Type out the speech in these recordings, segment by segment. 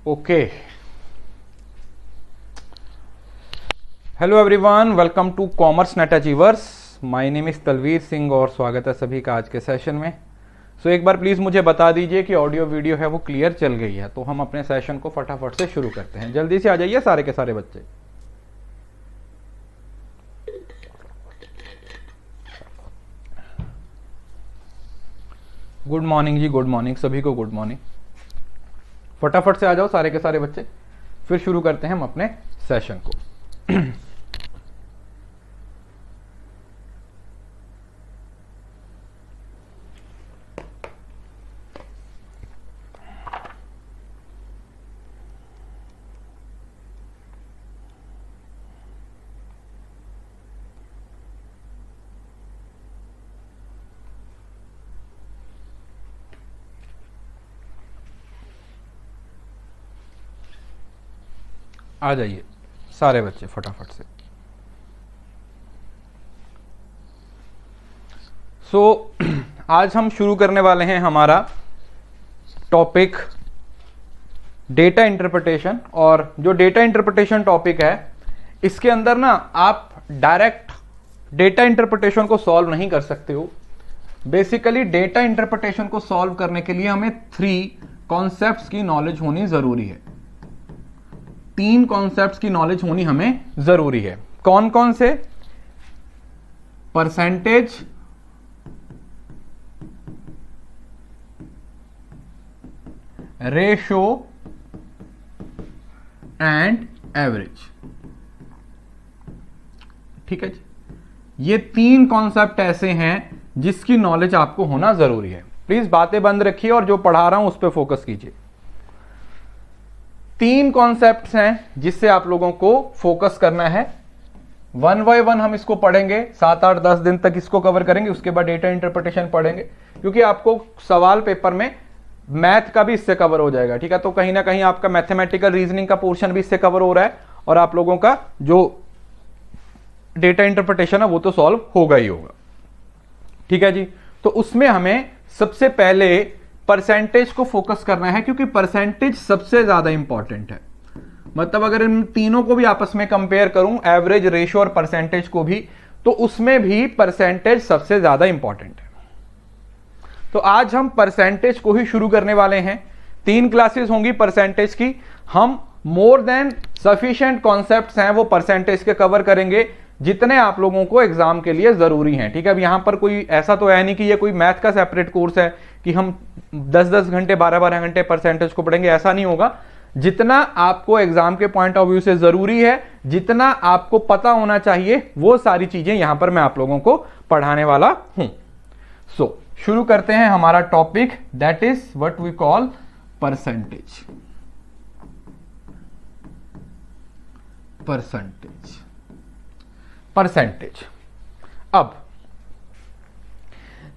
Okay, hello everyone, welcome to commerce net achievers. My name is Talveer Singh और स्वागत है सभी का आज के सेशन में। एक बार प्लीज़ मुझे बता दीजिए कि ऑडियो वीडियो है वो क्लियर चल गई है, तो हम अपने सेशन को फटाफट से शुरू करते हैं। जल्दी से आ जाइए सारे के सारे बच्चे। गुड मॉर्निंग जी, गुड मॉर्निंग सभी को, गुड मॉर्निंग। फटाफट से आ जाओ सारे के सारे बच्चे, फिर शुरू करते हैं हम अपने सेशन को। आ जाइए सारे बच्चे फटाफट से। आज हम शुरू करने वाले हैं हमारा टॉपिक डेटा इंटरप्रिटेशन। और जो डेटा इंटरप्रिटेशन टॉपिक है, इसके अंदर ना आप डायरेक्ट डेटा इंटरप्रिटेशन को सॉल्व नहीं कर सकते हो। बेसिकली डेटा इंटरप्रिटेशन को सॉल्व करने के लिए हमें 3 कॉन्सेप्ट्स की नॉलेज होनी जरूरी है। 3 कॉन्सेप्ट्स की नॉलेज होनी हमें जरूरी है। कौन कौन से? Percentage, ratio and average. ठीक है जी, ये 3 कॉन्सेप्ट ऐसे हैं जिसकी नॉलेज आपको होना जरूरी है। प्लीज बातें बंद रखिए और जो पढ़ा रहा हूं उस पर फोकस कीजिए। 3 कॉन्सेप्ट्स हैं जिससे आप लोगों को फोकस करना है। 1 बाय 1 हम इसको पढ़ेंगे, 7, 8, 10 दिन तक इसको कवर करेंगे। उसके बाद डेटा इंटरप्रिटेशन पढ़ेंगे, क्योंकि आपको सवाल पेपर में मैथ का भी इससे कवर हो जाएगा। ठीक है, तो कहीं ना कहीं आपका मैथमेटिकल रीजनिंग का पोर्शन भी इससे कवर हो रहा है और आप लोगों का जो डेटा इंटरप्रिटेशन है वो तो सॉल्व होगा ही होगा। ठीक है जी, तो उसमें हमें सबसे पहले परसेंटेज को फोकस करना है, क्योंकि परसेंटेज सबसे ज्यादा इंपॉर्टेंट है। मतलब अगर इन तीनों को भी आपस में कंपेयर करूं, एवरेज, रेशो और परसेंटेज को भी, तो उसमें भी परसेंटेज सबसे ज्यादा इंपॉर्टेंट है। तो आज हम परसेंटेज को ही शुरू करने वाले हैं। 3 क्लासेस होंगी परसेंटेज की। हम मोर देन सफिशिएंट कॉन्सेप्ट्स हैं वो परसेंटेज के कवर करेंगे, जितने आप लोगों को एग्जाम के लिए जरूरी हैं। ठीक है, अब यहां पर कोई ऐसा तो है नहीं कि ये कोई मैथ का सेपरेट कोर्स है कि हम 10-10 घंटे, 12-12 घंटे परसेंटेज को पढ़ेंगे, ऐसा नहीं होगा। जितना आपको एग्जाम के पॉइंट ऑफ व्यू से जरूरी है, जितना आपको पता होना चाहिए, वो सारी चीजें यहां पर मैं आप लोगों को पढ़ाने वाला हूं। शुरू करते हैं हमारा topic, that is what we call percentage. Percentage. अब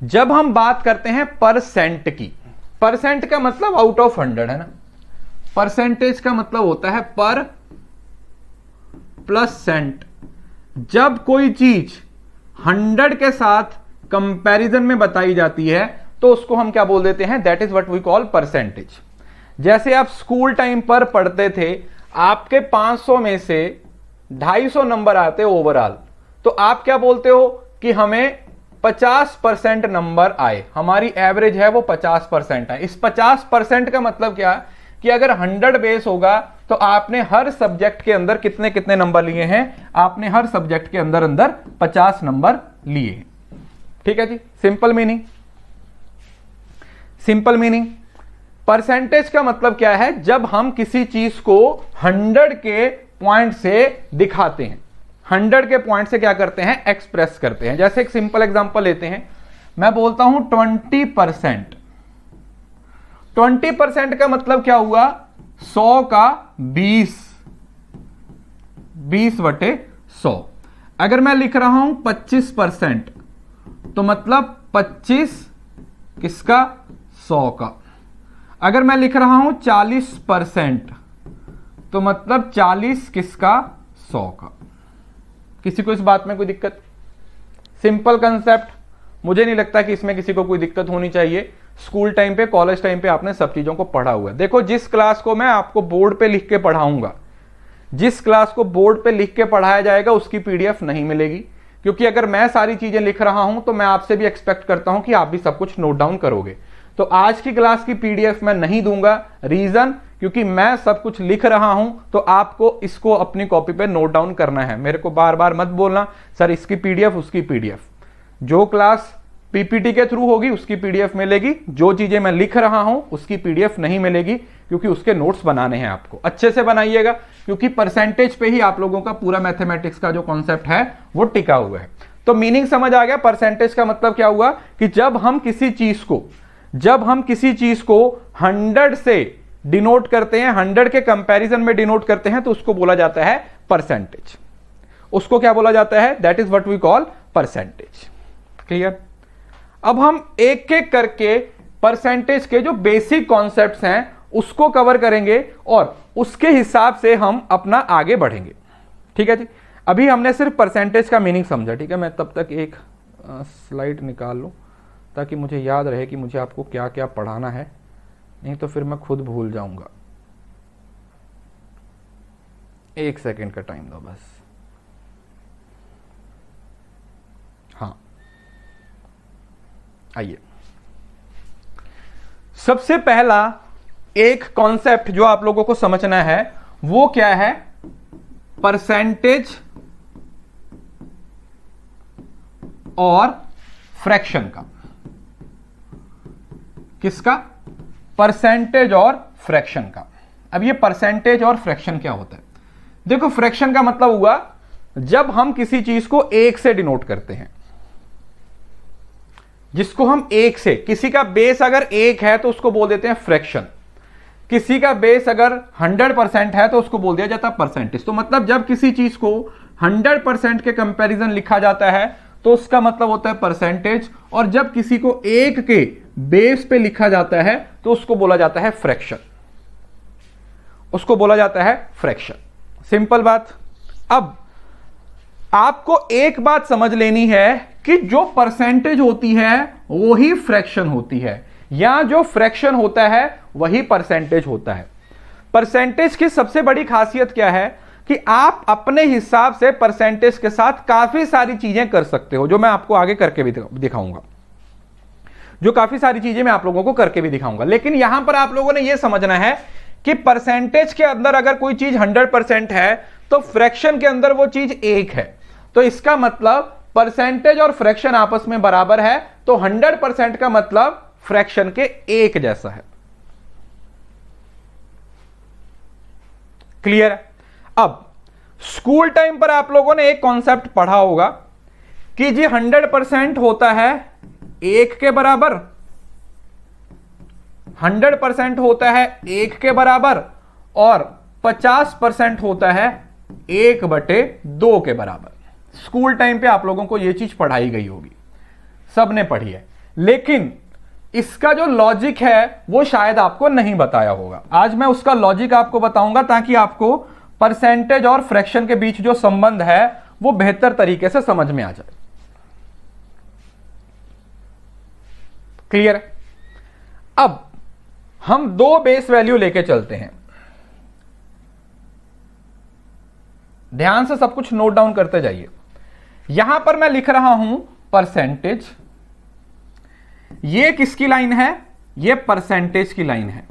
जब हम बात करते हैं परसेंट की, परसेंट का मतलब आउट ऑफ 100 है ना। परसेंटेज का मतलब होता है पर प्लस सेंट। जब कोई चीज 100 के साथ कंपैरिजन में बताई जाती है तो उसको हम क्या बोल देते हैं? That is what we call percentage. जैसे आप स्कूल टाइम पर पढ़ते थे, आपके 500 में से 250 नंबर आते ओवरऑल, तो आप क्या बोलते हो कि हमें 50% नंबर आए, हमारी एवरेज है वो 50% है। इस 50% का मतलब क्या कि अगर 100 बेस होगा तो आपने हर सब्जेक्ट के अंदर कितने कितने नंबर लिए हैं? आपने हर सब्जेक्ट के अंदर 50 नंबर लिए हैं। ठीक है जी, simple meaning. Simple meaning percentage का मतलब क्या है? जब हम किसी चीज को 100 के पॉइंट से दिखाते हैं, 100 के पॉइंट से क्या करते हैं? एक्सप्रेस करते हैं। जैसे एक सिंपल एग्जांपल लेते हैं, मैं बोलता हूं 20%। 20% का मतलब क्या हुआ? 100 का 20/100। अगर मैं लिख रहा हूं 25%, तो मतलब 25 किसका? 100 का। अगर मैं लिख रहा हूं 40%, तो मतलब 40 किसका? 100 का। किसी को इस बात में कोई दिक्कत? सिंपल कंसेप्ट, मुझे नहीं लगता कि इसमें किसी को कोई दिक्कत होनी चाहिए। स्कूल टाइम पे, कॉलेज टाइम पे आपने सब चीजों को पढ़ा हुआ है। देखो, जिस क्लास को मैं आपको बोर्ड पे लिख के पढ़ाऊंगा, जिस क्लास को बोर्ड पे लिख के पढ़ाया जाएगा उसकी पीडीएफ नहीं मिलेगी, क्योंकि अगर मैं सारी चीजें लिख रहा हूं तो मैं आपसे भी एक्सपेक्ट करता हूं कि आप भी सब कुछ नोट डाउन करोगे। तो आज की क्लास की पीडीएफ मैं नहीं दूंगा, रीजन क्योंकि मैं सब कुछ लिख रहा हूं, तो आपको इसको अपनी कॉपी पे नोट डाउन करना है। मेरे को बार बार मत बोलना सर इसकी पीडीएफ उसकी पीडीएफ। जो क्लास पीपीटी के थ्रू होगी उसकी पीडीएफ मिलेगी, जो चीजें मैं लिख रहा हूं उसकी पीडीएफ नहीं मिलेगी, क्योंकि उसके नोट्स बनाने हैं। आपको अच्छे से बनाइएगा, क्योंकि परसेंटेज पे ही आप लोगों का पूरा मैथमेटिक्स का जो कॉन्सेप्ट है वो टिका हुआ है। तो मीनिंग समझ आ गया? परसेंटेज का मतलब क्या हुआ कि जब हम किसी चीज को 100 से डिनोट करते हैं, 100 के कंपैरिजन में डिनोट करते हैं, तो उसको बोला जाता है परसेंटेज। उसको क्या बोला जाता है? That is what we call percentage. Clear? अब हम एक एक करके परसेंटेज के जो बेसिक कॉन्सेप्ट्स हैं उसको कवर करेंगे और उसके हिसाब से हम अपना आगे बढ़ेंगे। ठीक है जी? अभी हमने सिर्फ परसेंटेज का मीनिंग समझा। ठीक है, मैं तब तक एक स्लाइड निकाल लूं ताकि मुझे याद रहे कि मुझे आपको क्या क्या पढ़ाना है, नहीं तो फिर मैं खुद भूल जाऊंगा। 1 सेकेंड का टाइम दो बस। हाँ, आइए, सबसे पहला एक कॉन्सेप्ट जो आप लोगों को समझना है वो क्या है? परसेंटेज और फ्रैक्शन का। किसका? परसेंटेज और फ्रैक्शन का। अब ये परसेंटेज और फ्रैक्शन क्या होता है? देखो, फ्रैक्शन का मतलब हुआ जब हम किसी चीज को 1 से डिनोट करते हैं, जिसको हम 1 से, किसी का बेस अगर 1 है तो उसको बोल देते हैं फ्रैक्शन, किसी का बेस अगर 100% है तो उसको बोल दिया जाता है परसेंटेज। तो मतलब जब किसी चीज को 100% के कंपैरिजन लिखा जाता है तो उसका मतलब होता है परसेंटेज, और जब किसी को 1 के बेस पे लिखा जाता है तो उसको बोला जाता है फ्रैक्शन। उसको बोला जाता है फ्रैक्शन। सिंपल बात। अब आपको एक बात समझ लेनी है कि जो परसेंटेज होती है वही फ्रैक्शन होती है, या जो फ्रैक्शन होता है वही परसेंटेज होता है। परसेंटेज की सबसे बड़ी खासियत क्या है कि आप अपने हिसाब से परसेंटेज के साथ काफी सारी चीजें कर सकते हो, जो मैं आपको आगे करके भी दिखाऊंगा। जो काफी सारी चीजें मैं आप लोगों को करके भी दिखाऊंगा। लेकिन यहां पर आप लोगों ने यह समझना है कि परसेंटेज के अंदर अगर कोई चीज 100% है तो फ्रैक्शन के अंदर वो चीज 1 है। तो इसका मतलब परसेंटेज और फ्रैक्शन आपस में बराबर है, तो 100% का मतलब फ्रैक्शन के 1 जैसा है। क्लियर? अब स्कूल टाइम पर आप लोगों ने एक कॉन्सेप्ट पढ़ा होगा कि जी 100% होता है 1 के बराबर, 100% होता है 1 के बराबर, और 50% होता है 1/2 के बराबर। स्कूल टाइम पे आप लोगों को यह चीज पढ़ाई गई होगी, सबने पढ़ी है, लेकिन इसका जो लॉजिक है वो शायद आपको नहीं बताया होगा। आज मैं उसका लॉजिक आपको बताऊंगा ताकि आपको परसेंटेज और फ्रैक्शन के बीच जो संबंध है वो बेहतर तरीके से समझ में आ जाए। क्लियर है? अब हम 2 बेस वैल्यू लेके चलते हैं। ध्यान से सब कुछ नोट डाउन करते जाइए। यहां पर मैं लिख रहा हूं परसेंटेज, ये किसकी लाइन है? ये परसेंटेज की लाइन है।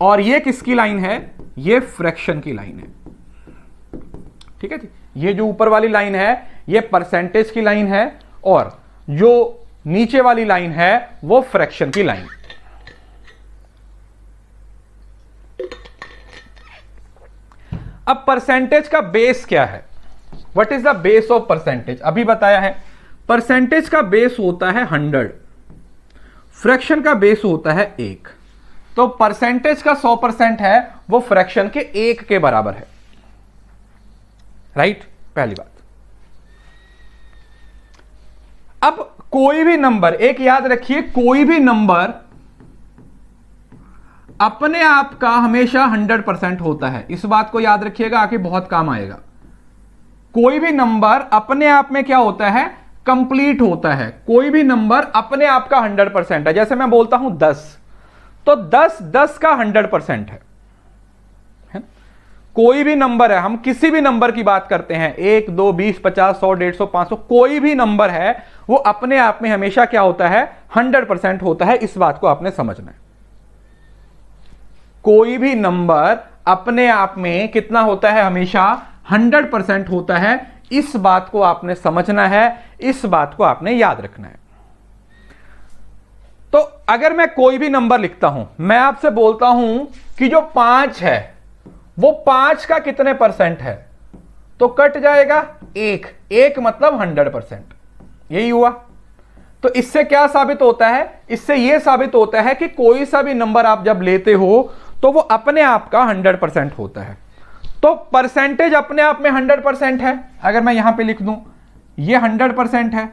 और ये किसकी लाइन है? ये फ्रैक्शन की लाइन है। ठीक है जी? ये जो ऊपर वाली लाइन है ये परसेंटेज की लाइन है, और जो नीचे वाली लाइन है वो फ्रैक्शन की लाइन। अब परसेंटेज का बेस क्या है? What is the base of percentage? अभी बताया है, परसेंटेज का बेस होता है 100, फ्रैक्शन का बेस होता है 1। तो परसेंटेज का 100% है वो फ्रैक्शन के 1 के बराबर है। राइट? पहली बात। अब कोई भी नंबर, एक याद रखिए, कोई भी नंबर अपने आप का हमेशा 100% होता है। इस बात को याद रखिएगा, आगे बहुत काम आएगा। कोई भी नंबर अपने आप में क्या होता है? कंप्लीट होता है। कोई भी नंबर अपने आप का 100% है। जैसे मैं बोलता हूं 10, तो 10 का 100% है। कोई भी नंबर है, हम किसी भी नंबर की बात करते हैं, 1 2 20 50 100 150 500, कोई भी नंबर है वो अपने आप में हमेशा क्या होता है, 100% होता है। इस बात को आपने समझना है। कोई भी नंबर अपने आप में कितना होता है, हमेशा 100% होता है। इस बात को आपने समझना है, इस बात को आपने याद रखना है। तो अगर मैं कोई भी नंबर लिखता हूं, मैं आपसे बोलता हूं कि जो 5 है वो 5 का कितने परसेंट है, तो कट जाएगा 1, 1 मतलब 100%। यही हुआ। तो इससे क्या साबित होता है, इससे यह साबित होता है कि कोई सा भी नंबर आप जब लेते हो तो वो अपने आप का 100% होता है। तो परसेंटेज अपने आप में 100% है। अगर मैं यहां पे लिख दूं ये 100% है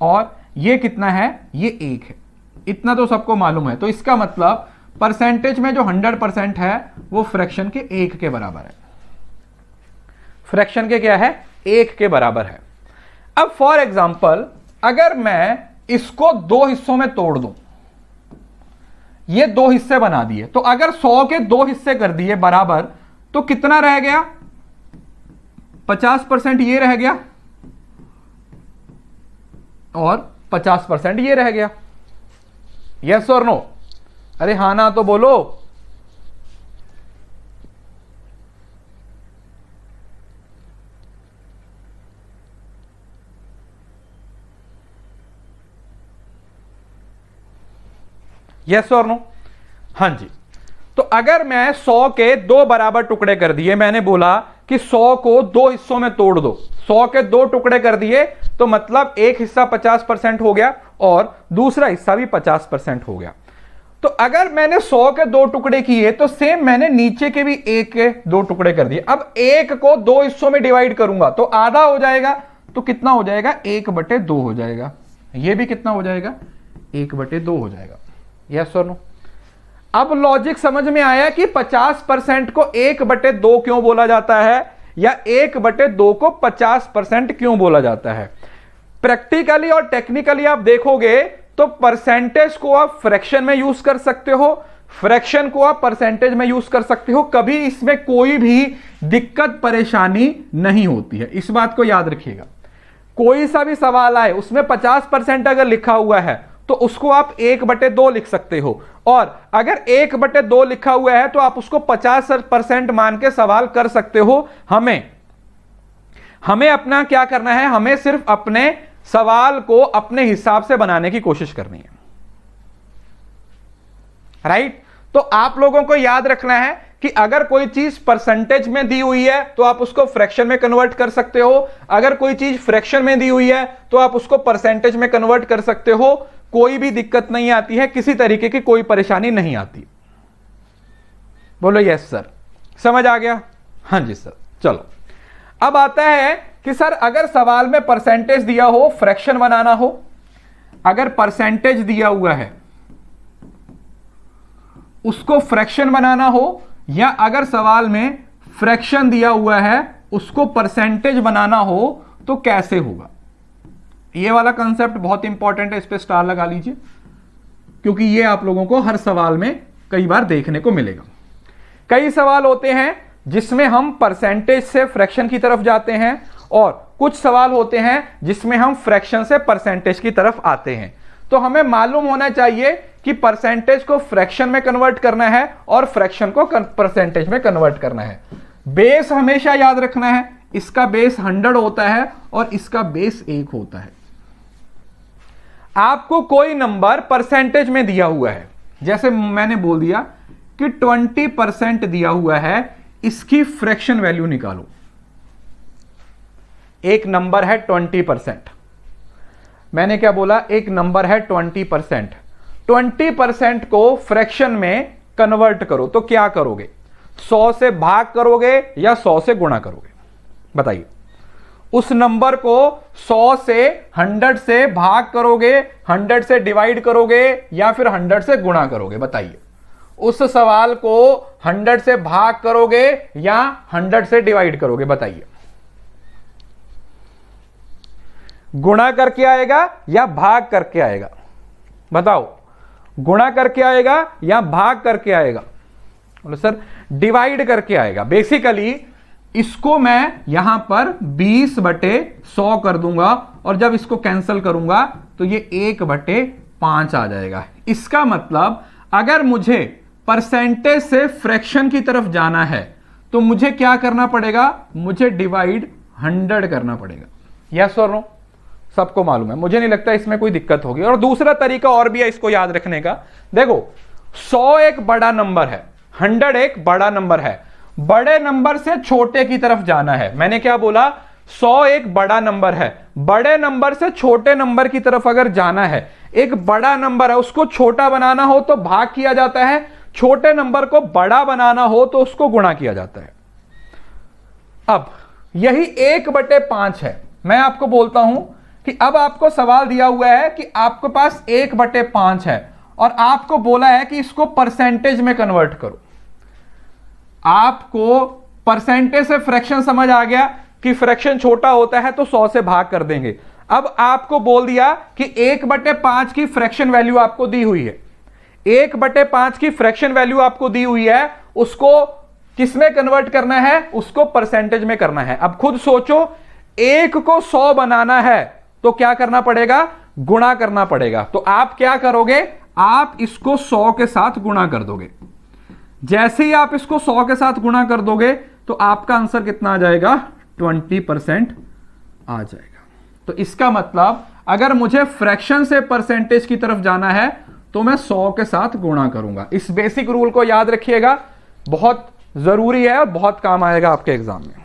और ये कितना है, ये 1 है, इतना तो सबको मालूम है। तो इसका मतलब परसेंटेज में जो 100% है वो फ्रैक्शन के 1 के बराबर है। फ्रैक्शन के क्या है, 1 के बराबर है। अब फॉर एग्जांपल अगर मैं इसको 2 हिस्सों में तोड़ दूं, ये 2 हिस्से बना दिए, तो अगर 100 के 2 हिस्से कर दिए बराबर, तो कितना रह गया, 50% ये रह गया और 50% ये रह गया। यस और नो? अरे हाँ ना तो बोलो। यस और नो? हां जी। तो अगर मैं 100 के 2 बराबर टुकड़े कर दिए, मैंने बोला कि 100 को 2 हिस्सों में तोड़ दो, 100 के 2 टुकड़े कर दिए, तो मतलब एक हिस्सा 50% हो गया और दूसरा हिस्सा भी 50% हो गया। तो अगर मैंने 100 के 2 टुकड़े किए तो सेम मैंने नीचे के भी 1 के 2 टुकड़े कर दिए। अब 1 को 2 हिस्सों में डिवाइड करूंगा तो आधा हो जाएगा, तो कितना हो जाएगा, 1/2 हो जाएगा। ये भी कितना हो जाएगा, 1/2 हो जाएगा। यस और नो? अब लॉजिक समझ में आया कि 50% को 1/2 क्यों बोला जाता है, या 1/2 को 50% क्यों बोला जाता है। प्रैक्टिकली और टेक्निकली आप देखोगे तो परसेंटेज को आप फ्रैक्शन में यूज कर सकते हो, फ्रैक्शन को आप परसेंटेज में यूज कर सकते हो। कभी इसमें कोई भी दिक्कत परेशानी नहीं होती है। इस बात को याद रखिएगा। कोई सा भी सवाल आए उसमें 50% अगर लिखा हुआ है तो उसको आप 1/2 लिख सकते हो, और अगर 1/2 लिखा हुआ है तो आप उसको 50% मान के सवाल कर सकते हो। हमें अपना क्या करना है, हमें सिर्फ अपने सवाल को अपने हिसाब से बनाने की कोशिश करनी है। राइट? तो आप लोगों को याद रखना है कि अगर कोई चीज परसेंटेज में दी हुई है तो आप उसको फ्रैक्शन में कन्वर्ट कर सकते हो, अगर कोई चीज फ्रैक्शन में दी हुई है तो आप उसको परसेंटेज में कन्वर्ट कर सकते हो। कोई भी दिक्कत नहीं आती है, किसी तरीके की कोई परेशानी नहीं आती। बोलो यस सर, समझ आ गया? हां जी सर। चलो अब आता है कि सर अगर सवाल में परसेंटेज दिया हो, फ्रैक्शन बनाना हो, अगर परसेंटेज दिया हुआ है उसको फ्रैक्शन बनाना हो, या अगर सवाल में फ्रैक्शन दिया हुआ है उसको परसेंटेज बनाना हो, तो कैसे होगा। ये वाला कंसेप्ट बहुत इंपॉर्टेंट है, इस पे स्टार लगा लीजिए, क्योंकि ये आप लोगों को हर सवाल में कई बार देखने को मिलेगा। कई सवाल होते हैं जिसमें हम परसेंटेज से फ्रैक्शन की तरफ जाते हैं, और कुछ सवाल होते हैं जिसमें हम फ्रैक्शन से परसेंटेज की तरफ आते हैं। तो हमें मालूम होना चाहिए कि परसेंटेज को फ्रैक्शन में कन्वर्ट करना है और फ्रैक्शन को परसेंटेज में कन्वर्ट करना है। बेस हमेशा याद रखना है, इसका बेस 100 होता है और इसका बेस 1 होता है। आपको कोई नंबर परसेंटेज में दिया हुआ है, जैसे मैंने बोल दिया कि 20% दिया हुआ है, इसकी फ्रैक्शन वैल्यू निकालो। एक नंबर है 20%, मैंने क्या बोला, एक नंबर है 20%। 20% को फ्रैक्शन में कन्वर्ट करो तो क्या करोगे, 100 से भाग करोगे या 100 से गुणा करोगे, बताइए। उस नंबर को 100 से 100 से भाग करोगे, 100 से डिवाइड करोगे, या फिर 100 से गुणा करोगे, बताइए। उस सवाल को 100 से भाग करोगे या 100 से डिवाइड करोगे, बताइए। गुणा करके आएगा या भाग करके आएगा? बताओ, गुणा करके आएगा या भाग करके आएगा? बोलो सर डिवाइड करके आएगा। बेसिकली इसको मैं यहां पर 20/100 कर दूंगा और जब इसको कैंसिल करूंगा तो ये 1/5 आ जाएगा। इसका मतलब अगर मुझे परसेंटेज से फ्रैक्शन की तरफ जाना है तो मुझे क्या करना पड़ेगा? मुझे डिवाइड 100 करना पड़ेगा। यस और नो? सबको मालूम है, मुझे नहीं लगता इसमें कोई दिक्कत होगी। और दूसरा तरीका और भी है इसको याद रखने का। देखो 100 एक बड़ा नंबर है, 100 एक बड़ा नंबर है, बड़े नंबर से छोटे की तरफ जाना है। मैंने क्या बोला? 100 एक बड़ा नंबर है, बड़े नंबर से छोटे नंबर की तरफ अगर जाना है, एक बड़ा नंबर है उसको छोटा बनाना हो तो भाग किया जाता है, छोटे नंबर को बड़ा बनाना हो तो उसको गुणा किया जाता है। अब यही 1/5 है। मैं आपको बोलता हूं कि अब आपको सवाल दिया हुआ है कि आपके पास 1/5 है और आपको बोला है कि इसको परसेंटेज में कन्वर्ट करो। आपको परसेंटेज से फ्रैक्शन समझ आ गया कि फ्रैक्शन छोटा होता है तो 100 से भाग कर देंगे। अब आपको बोल दिया कि 1/5 की फ्रैक्शन वैल्यू आपको दी हुई है, 1/5 की फ्रैक्शन वैल्यू आपको दी हुई है, उसको किसमें कन्वर्ट करना है? उसको परसेंटेज में करना है। अब खुद सोचो, 1 को 100 बनाना है तो क्या करना पड़ेगा? गुणा करना पड़ेगा। तो आप क्या करोगे? आप इसको 100 के साथ गुणा कर दोगे। जैसे ही आप इसको 100 के साथ गुणा कर दोगे तो आपका आंसर कितना आ जाएगा? 20% आ जाएगा। तो इसका मतलब अगर मुझे फ्रैक्शन से परसेंटेज की तरफ जाना है तो मैं 100 के साथ गुणा करूंगा। इस बेसिक रूल को याद रखिएगा, बहुत जरूरी है और बहुत काम आएगा आपके एग्जाम में।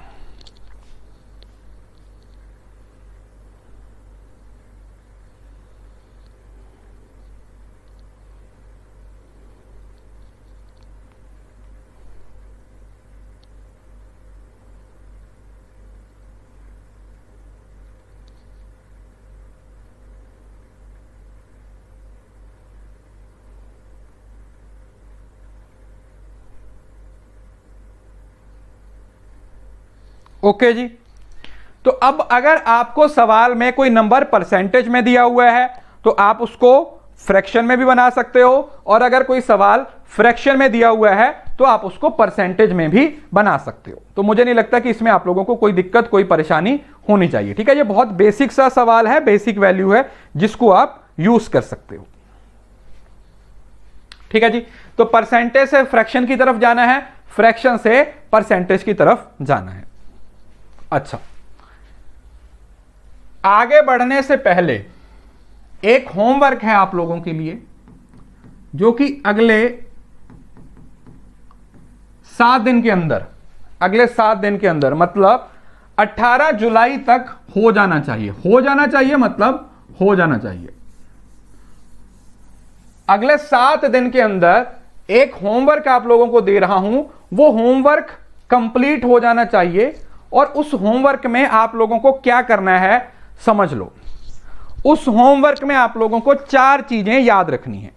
ओके जी। तो अब अगर आपको सवाल में कोई नंबर परसेंटेज में दिया हुआ है तो आप उसको फ्रैक्शन में भी बना सकते हो, और अगर कोई सवाल फ्रैक्शन में दिया हुआ है तो आप उसको परसेंटेज में भी बना सकते हो। तो मुझे नहीं लगता कि इसमें आप लोगों को कोई दिक्कत, कोई परेशानी होनी चाहिए। ठीक है, ये बहुत बेसिक सा सवाल है, बेसिक वैल्यू है जिसको आप यूज कर सकते हो। ठीक है जी। तो परसेंटेज से फ्रैक्शन की तरफ जाना है, फ्रैक्शन से परसेंटेज की तरफ जाना है। अच्छा, आगे बढ़ने से पहले एक होमवर्क है आप लोगों के लिए, जो कि अगले 7 दिन के अंदर, अगले 7 दिन के अंदर मतलब 18 जुलाई तक हो जाना चाहिए। हो जाना चाहिए मतलब हो जाना चाहिए। अगले 7 दिन के अंदर एक होमवर्क आप लोगों को दे रहा हूं, वो होमवर्क कंप्लीट हो जाना चाहिए। और उस होमवर्क में आप लोगों को क्या करना है समझ लो। उस होमवर्क में आप लोगों को 4 चीजें याद रखनी है।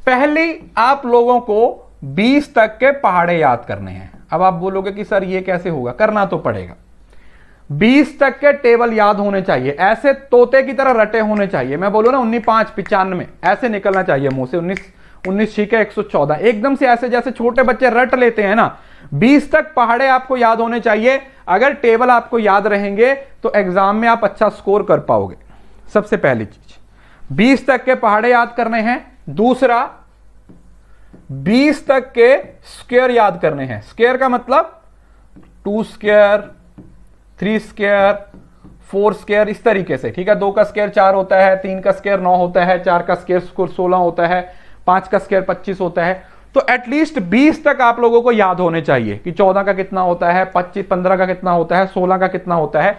पहली, आप लोगों को 20 तक के पहाड़े याद करने हैं। अब आप बोलोगे कि सर ये कैसे होगा? करना तो पड़ेगा। 20 तक के टेबल याद होने चाहिए, ऐसे तोते की तरह रटे होने चाहिए। मैं बोलूं ना 19 5 95 ऐसे निकलना चाहिए मुंह से। 19 ठीक है 114 एकदम से ऐसे जैसे छोटे बच्चे रट लेते हैं ना। 20 तक पहाड़े आपको याद होने चाहिए। अगर टेबल आपको याद रहेंगे तो एग्जाम में आप अच्छा स्कोर कर पाओगे। सबसे पहली चीज 20 तक के पहाड़े याद करने हैं। दूसरा, 20 तक के स्क्वायर याद करने हैं। स्क्वायर का मतलब 2 स्क्वायर, 3 स्क्वायर, 4 स्क्वायर, इस तरीके से। ठीक है, 2 का स्क्वायर 4 होता है, 3 का स्क्वायर 9 होता है, 4 का स्क्वायर 16 होता है, 5 का स्क्वायर 25 होता है। तो एटलीस्ट 20 तक आप लोगों को याद होने चाहिए कि 14 का कितना होता है, 15 का कितना होता है, 16 का कितना होता है।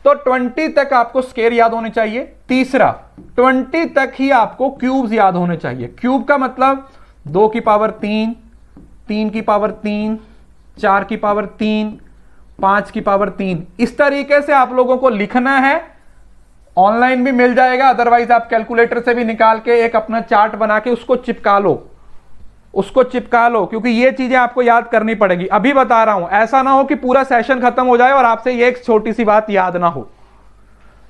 तो 20 तक आपको स्क्वायर याद होने चाहिए। तीसरा, 20 तक ही आपको क्यूब्स याद होने चाहिए। क्यूब का मतलब 2 की पावर 3, 3 की पावर 3, 4 की पावर 3, 5 की पावर 3। इस तरीके से आप लोगों को लिखना है। ऑनलाइन भी मिल जाएगा, अदरवाइज आप कैलकुलेटर से भी निकाल के एक अपना चार्ट बना के उसको चिपका लो, उसको चिपका लो, क्योंकि ये चीजें आपको याद करनी पड़ेगी। अभी बता रहा हूं, ऐसा ना हो कि पूरा सेशन खत्म हो जाए और आपसे ये एक छोटी सी बात याद ना हो।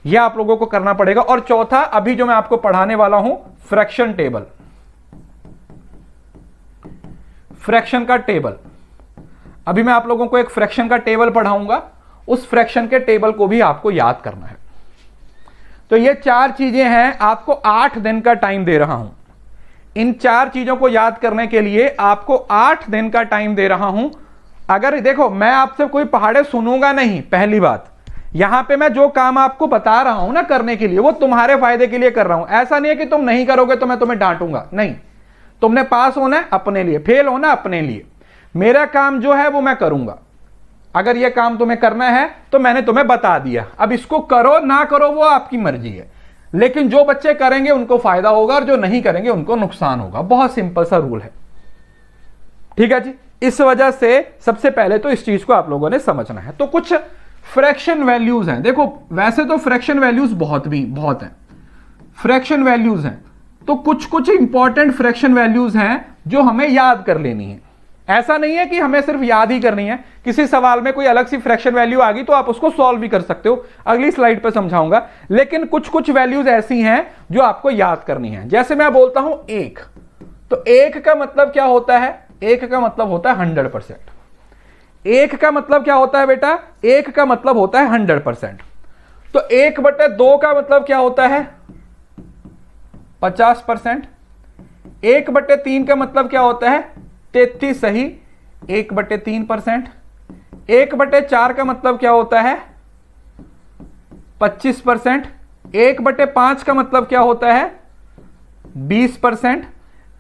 यह आप लोगों को करना पड़ेगा। और चौथा, अभी जो मैं आपको पढ़ाने वाला हूं, फ्रैक्शन टेबल, फ्रैक्शन का टेबल। अभी मैं आप लोगों को एक फ्रैक्शन का टेबल पढ़ाऊंगा, उस फ्रैक्शन के टेबल को भी आपको याद करना है। तो ये 4 चीजें हैं, आपको 8 दिन का टाइम दे रहा हूं। इन 4 चीजों को याद करने के लिए आपको 8 दिन का टाइम दे रहा हूं। अगर देखो, मैं आपसे कोई पहाड़े सुनूंगा नहीं, पहली बात। यहां पे मैं जो काम आपको बता रहा हूं ना करने के लिए, वो तुम्हारे फायदे के लिए कर रहा हूं। ऐसा नहीं है कि तुम नहीं करोगे तो मैं तुम्हें डांटूंगा, नहीं। तुमने पास होना है अपने लिए, फेल होना अपने लिए। मेरा काम जो है वो मैं करूंगा। अगर यह काम तुम्हें करना है तो मैंने तुम्हें बता दिया, अब इसको करो ना करो वो आपकी मर्जी है। लेकिन जो बच्चे करेंगे उनको फायदा होगा और जो नहीं करेंगे उनको नुकसान होगा। बहुत सिंपल सा रूल है, ठीक है जी। इस वजह से सबसे पहले तो इस चीज को आप लोगों ने समझना है। तो कुछ फ्रैक्शन वैल्यूज हैं। देखो, वैसे तो फ्रैक्शन वैल्यूज बहुत हैं, फ्रैक्शन वैल्यूज हैं। तो कुछ इंपॉर्टेंट फ्रैक्शन वैल्यूज हैं जो हमें याद कर लेनी है। ऐसा नहीं है कि हमें सिर्फ याद ही करनी है। किसी सवाल में कोई अलग सी फ्रैक्शन वैल्यू आ गई तो आप उसको सॉल्व भी कर सकते हो, अगली स्लाइड पर समझाऊंगा। लेकिन कुछ वैल्यूज ऐसी हैं जो आपको याद करनी है। जैसे मैं बोलता हूं 1, तो 1 का मतलब क्या होता है? 1 का मतलब होता है 100%। 1 का मतलब क्या होता है बेटा? 1 का मतलब होता है 100%। तो 1/2 का मतलब क्या होता है? 50%। 1/3 का मतलब क्या होता है? 33 सही, 1/3%। 1/4 का मतलब क्या होता है? 25%। 1/5 का मतलब क्या होता है? 20%।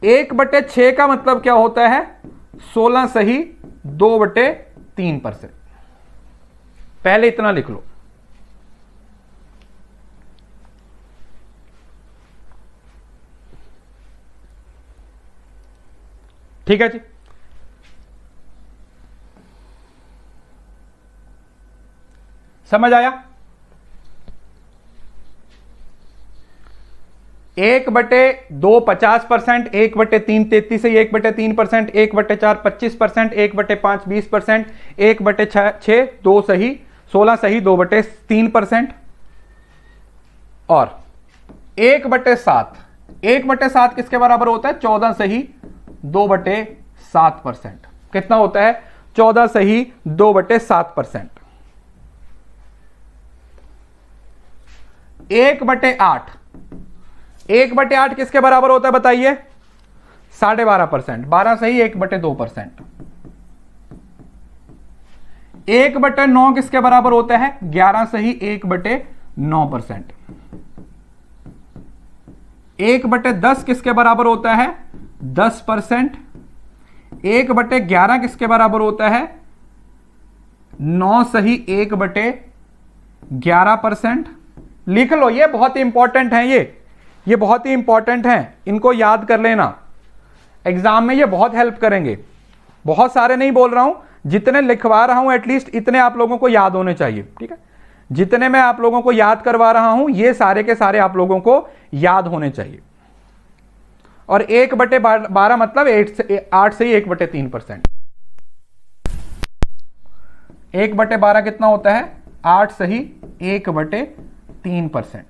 1/6 का मतलब क्या होता है? 16 सही, 2/3%। पहले इतना लिख लो। ठीक है जी। समझ आया? 1/2 50%, 1/3 33 से 1/3%, 1/4 25%, 1/5 20%, 1/6 2 सही, 16 सही, 2/3%। और 1/7, 1/7 किसके बराबर होता है? 14 सही, 2/7%। कितना होता है? 14 सही, 2/7%। 1/8, 1/8 किसके बराबर होता है बताइए? 12.5%। 12 सही, 1/2%। 1/9 किसके बराबर होता है? 11 सही, 1/9%। 1/10 किसके बराबर होता है? 10%। 1/11 किसके बराबर होता है? 9 सही, 1/11%। लिख लो, ये बहुत ही इंपॉर्टेंट है, ये बहुत ही इंपॉर्टेंट है, इनको याद कर लेना। एग्जाम में ये बहुत हेल्प करेंगे। बहुत सारे नहीं बोल रहा हूं, जितने लिखवा रहा हूं एटलीस्ट इतने आप लोगों को याद होने चाहिए, ठीक है। जितने मैं आप लोगों को याद करवा रहा हूं ये सारे के सारे आप लोगों को याद होने चाहिए। और 1/12 मतलब 8 से ही 1/3%। 1/12 कितना होता है? 8 सही, 1/3%।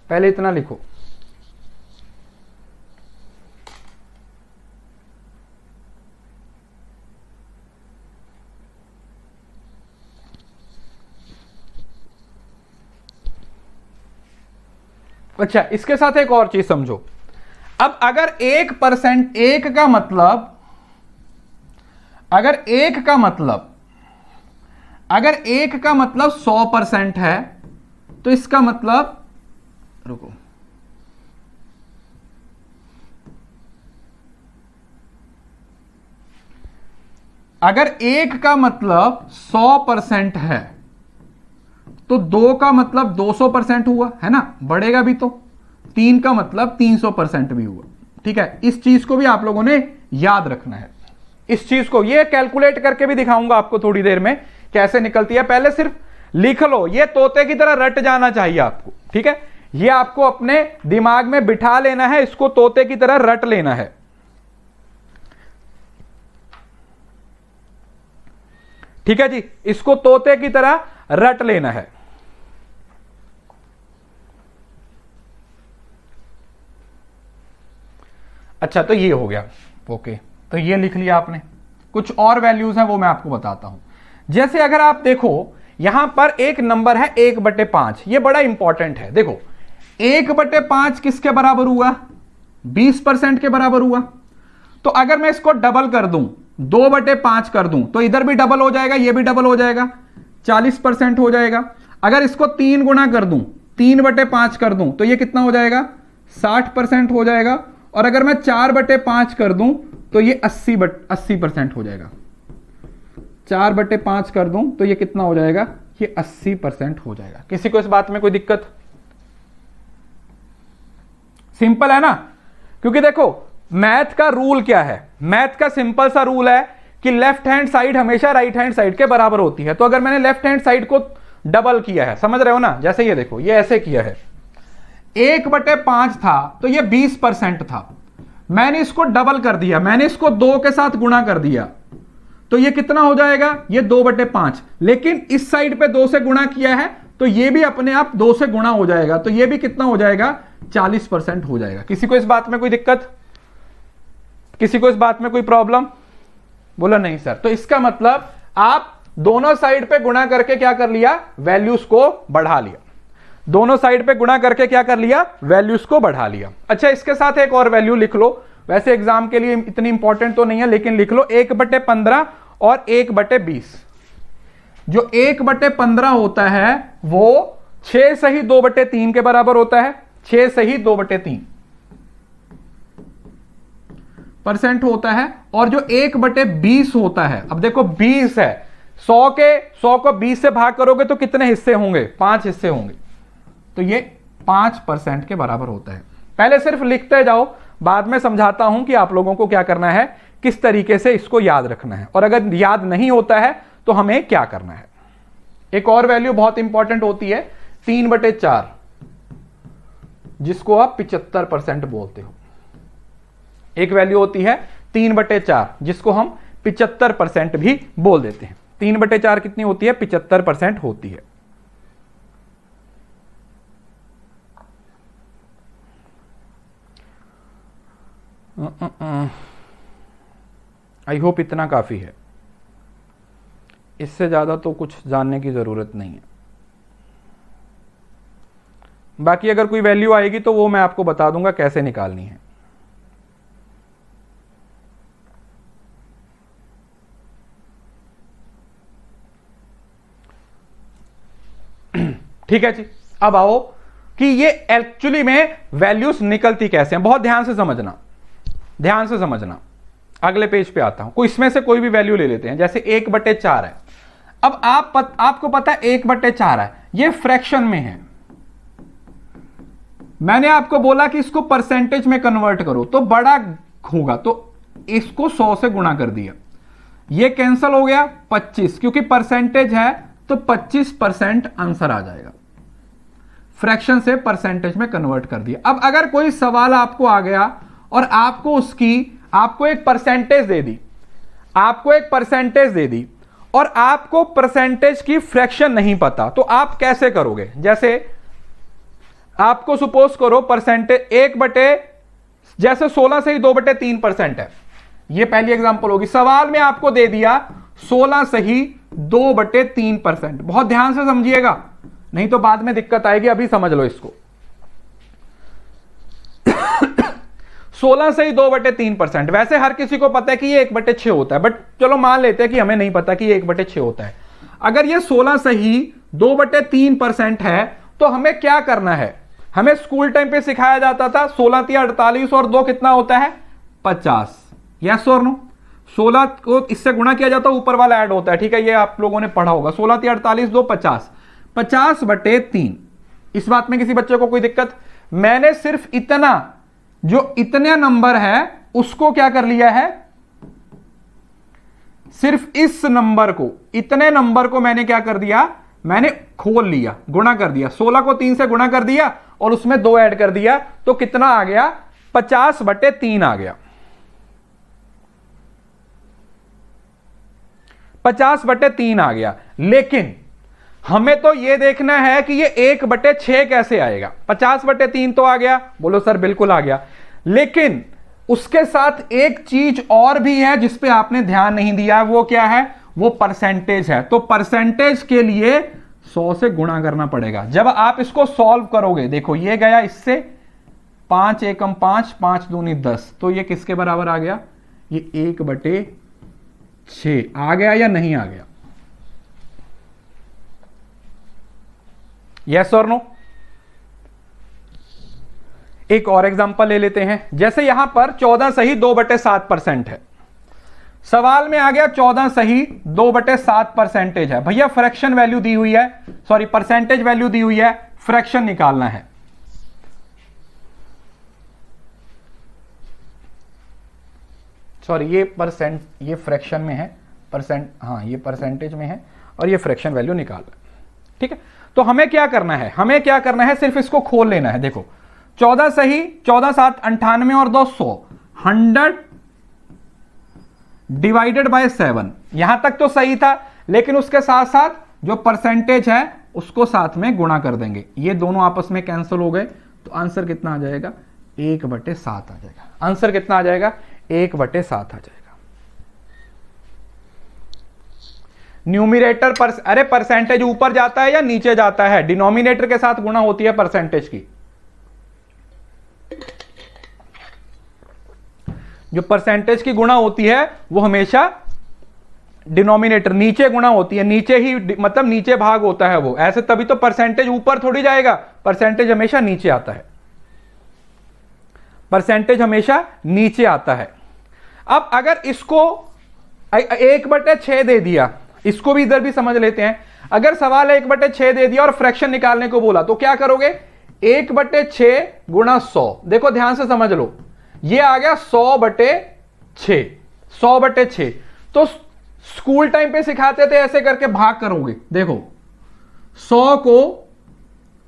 पहले इतना लिखो। अच्छा, इसके साथ एक और चीज समझो। अब अगर 1%, 1 का मतलब, अगर 1 का मतलब 100% है तो इसका मतलब, रुको, अगर 1 का मतलब 100% है तो 2 का मतलब 200% हुआ, है ना, बढ़ेगा भी तो। 3 का मतलब 300% भी हुआ, ठीक है। इस चीज को भी आप लोगों ने याद रखना है। इस चीज को ये कैलकुलेट करके भी दिखाऊंगा आपको थोड़ी देर में कैसे निकलती है। पहले सिर्फ लिख लो, ये तोते की तरह रट जाना चाहिए आपको, ठीक है। ये आपको अपने दिमाग में बिठा लेना है, इसको तोते की तरह रट लेना है। ठीक है जी, इसको तोते की तरह रट लेना है। अच्छा, तो ये हो गया। ओके, तो ये लिख लिया आपने। कुछ और वैल्यूज हैं वो मैं आपको बताता हूं। जैसे अगर आप देखो यहां पर एक नंबर है 1/5, ये बड़ा इंपॉर्टेंट है। देखो 1/5 किसके बराबर हुआ? 20% के बराबर हुआ। तो अगर मैं इसको डबल कर दूं, 2/5 कर दूं, तो इधर भी डबल हो जाएगा, ये भी डबल हो जाएगा, 40% हो जाएगा। अगर इसको 3 गुना कर दूं, 3/5 कर दूं, तो ये कितना हो जाएगा? 60% हो जाएगा। और अगर मैं 4/5 कर दूं तो ये 80% हो जाएगा। 4/5 कर दूं तो ये कितना हो जाएगा? ये 80% हो जाएगा। किसी को इस बात में कोई दिक्कत? सिंपल है ना? क्योंकि देखो मैथ का रूल क्या है? मैथ का सिंपल सा रूल है कि लेफ्ट हैंड साइड हमेशा राइट हैंड साइड के बराबर होती है। तो अगर मैंने लेफ्ट हैंड साइड को डबल किया है, समझ रहे हो ना? जैसे ये देखो, ये ऐसे किया है, 1/5 था तो ये 20% था। मैंने इसको डबल कर दिया, मैंने इसको 2 के साथ गुणा कर दिया, तो ये कितना हो जाएगा? ये 2/5। लेकिन इस साइड पे 2 से गुणा किया है तो ये भी अपने आप 2 से गुणा हो जाएगा, तो ये भी कितना हो जाएगा? 40% हो जाएगा। किसी को इस बात में कोई दिक्कत? किसी को इस बात में कोई प्रॉब्लम? बोला नहीं सर। तो इसका मतलब आप दोनों साइड पे गुणा करके क्या कर लिया? वैल्यूज को बढ़ा लिया। दोनों साइड पे गुणा करके क्या कर लिया? वैल्यूज को बढ़ा लिया। अच्छा, इसके साथ एक और वैल्यू लिख लो। वैसे एग्जाम के लिए इतनी इंपॉर्टेंट तो नहीं है, लेकिन लिख लो 1/15 और 1/20। जो 1/15 होता है वो 6 सही 2/3 के बराबर होता है। 6 सही 2/3% होता है। और जो 1/20 होता है, अब देखो 20 है, 100 को 20 से भाग करोगे तो कितने हिस्से होंगे? 5 हिस्से होंगे। तो ये 5% के बराबर होता है। पहले सिर्फ लिखते जाओ, बाद में समझाता हूं कि आप लोगों को क्या करना है, किस तरीके से इसको याद रखना है, और अगर याद नहीं होता है तो हमें क्या करना है। एक और वैल्यू बहुत इंपॉर्टेंट होती है 3/4, जिसको आप 75% बोलते हो। एक वैल्यू होती है 3/4, जिसको हम 75% भी बोल देते हैं। 3/4 कितनी होती है? 75% होती है। आई होप इतना काफी है, इससे ज्यादा तो कुछ जानने की जरूरत नहीं है। बाकी अगर कोई वैल्यू आएगी तो वो मैं आपको बता दूंगा कैसे निकालनी है। ठीक है जी। अब आओ कि ये एक्चुअली में वैल्यूज निकलती कैसे हैं। बहुत ध्यान से समझना, ध्यान से समझना। अगले पेज पे आता हूं। इसमें से कोई भी वैल्यू ले लेते हैं, जैसे 1/4 है। अब आपको पता है 1/4 है, ये फ्रैक्शन में है। मैंने आपको बोला कि इसको परसेंटेज में कन्वर्ट करो तो बड़ा होगा, तो इसको 100 से गुणा कर दिया, ये कैंसिल हो गया 25, क्योंकि परसेंटेज है तो 25% आंसर आ जाएगा। फ्रैक्शन से परसेंटेज में कन्वर्ट कर दिया। अब अगर कोई सवाल आपको आ गया और आपको एक परसेंटेज दे दी, और आपको परसेंटेज की फ्रैक्शन नहीं पता, तो आप कैसे करोगे? जैसे आपको सपोज करो परसेंटेज जैसे 16 से ही 2/3% है, ये पहली एग्जांपल होगी। सवाल में आपको दे दिया 16 सही 2/3%। बहुत ध्यान से समझिएगा, नहीं तो बाद में दिक्कत आएगी। अभी समझ लो इसको। 16 से ही 2/3%। वैसे हर किसी को पता है कि ये 1/6 होता है, बट चलो मान लेते हैं कि हमें नहीं पता कि ये 1/6 होता है। अगर ये 16 से ही 2/3% है तो हमें क्या करना है? हमें स्कूल टाइम पे सिखाया जाता था 16 × 48 और 2 कितना होता है? 50। यस और नो? 16 को इससे गुणा किया जाता है, ऊपर वाला ऐड होता है। ठीक है, ये आप लोगों ने पढ़ा होगा। 16 × 48 2 50, 50/3। इस बात में किसी बच्चे को कोई दिक्कत? मैंने सिर्फ इतने नंबर है उसको क्या कर लिया है, सिर्फ इस नंबर को, इतने नंबर को मैंने क्या कर दिया, मैंने खोल लिया, गुणा कर दिया। 16 को 3 से गुणा कर दिया और उसमें 2 ऐड कर दिया, तो कितना आ गया? 50/3 आ गया। 50/3 आ गया। लेकिन हमें तो यह देखना है कि ये 1/6 कैसे आएगा। 50/3 तो आ गया, बोलो सर बिल्कुल आ गया। लेकिन उसके साथ एक चीज और भी है जिस पे आपने ध्यान नहीं दिया, वो क्या है? वो परसेंटेज है। तो परसेंटेज के लिए 100 से गुणा करना पड़ेगा। जब आप इसको सॉल्व करोगे, देखो ये गया इससे 5 एकम 5, 5 दूनी 10, तो ये किसके बराबर आ गया? ये 1/6 आ गया या नहीं आ गया? यस और नो? एक और एग्जांपल ले लेते हैं। जैसे यहां पर 14 सही 2/7% है। सवाल में आ गया 14 सही 2/7% है। भैया फ्रैक्शन वैल्यू दी हुई है, सॉरी परसेंटेज वैल्यू दी हुई है, फ्रैक्शन निकालना है। सॉरी ये फ्रैक्शन में है, परसेंट, हाँ ये परसेंटेज में है और ये फ्रैक्शन वैल्यू निकालना है। ठीक है, तो हमें क्या करना है? हमें क्या करना है? सिर्फ इसको खोल लेना है। देखो 14 सही 14 7 98 और 200, 100 डिवाइडेड बाय 7। यहां तक तो सही था, लेकिन उसके साथ साथ जो परसेंटेज है उसको साथ में गुणा कर देंगे। ये दोनों आपस में कैंसिल हो गए, तो आंसर कितना आ जाएगा? 1/7 आ जाएगा। आंसर कितना आ जाएगा? 1/7 आ जाएगा। न्यूमिनेटर पर, अरे परसेंटेज ऊपर जाता है या नीचे जाता है? डिनोमिनेटर के साथ गुणा होती है परसेंटेज की। जो परसेंटेज की गुणा होती है वो हमेशा डिनोमिनेटर नीचे गुणा होती है, नीचे ही, मतलब नीचे भाग होता है वो। ऐसे तभी तो परसेंटेज ऊपर थोड़ी जाएगा, परसेंटेज हमेशा नीचे आता है। परसेंटेज हमेशा नीचे आता है। अब अगर इसको 1/6 दे दिया, इसको भी इधर भी समझ लेते हैं। अगर सवाल 1/6 दे दिया और फ्रैक्शन निकालने को बोला, तो क्या करोगे? 1/6 गुणा 100। देखो ध्यान से समझ लो, ये आ गया 100/6। 100/6 तो स्कूल टाइम पे सिखाते थे ऐसे करके भाग करोगे। देखो 100 को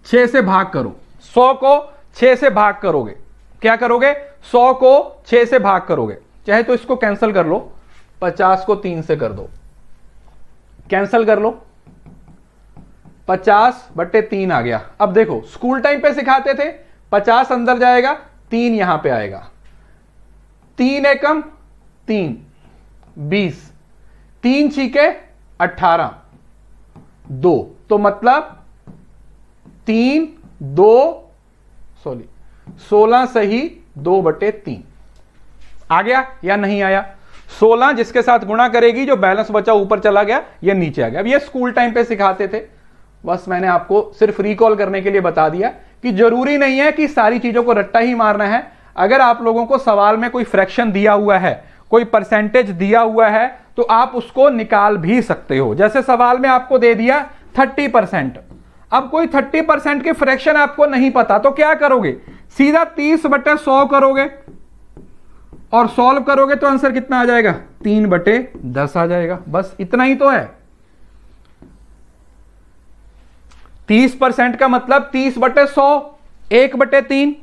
6 से भाग करो, 100 को 6 से भाग करोगे। क्या करोगे? 100 को 6 से भाग करोगे। चाहे तो इसको कैंसिल कर लो, 50 को 3 से कर दो, कैंसिल कर लो, 50/3 आ गया। अब देखो स्कूल टाइम पे सिखाते थे 50 अंदर जाएगा, 3 यहां पे आएगा, 3 एकम 3 20, 3 छीके 18, 2, तो मतलब 3 2 16 सही 2/3 आ गया या नहीं आया? 16 जिसके साथ गुणा करेगी, जो बैलेंस बचा ऊपर चला गया, ये नीचे आ गया। अब ये स्कूल टाइम पे सिखाते थे, बस मैंने आपको सिर्फ रिकॉल करने के लिए बता दिया कि जरूरी नहीं है कि सारी चीजों को रट्टा ही मारना है। अगर आप लोगों को सवाल में कोई फ्रैक्शन दिया हुआ है, कोई परसेंटेज दिया हुआ है, तो आप उसको निकाल भी सकते हो। जैसे सवाल में आपको दे दिया 30%, अब कोई 30% के फ्रैक्शन आपको नहीं पता, तो क्या करोगे? सीधा 30/100 करोगे और सॉल्व करोगे तो आंसर कितना आ जाएगा? 3/10 आ जाएगा। बस इतना ही तो है। 30% का मतलब 30/100, 1/3।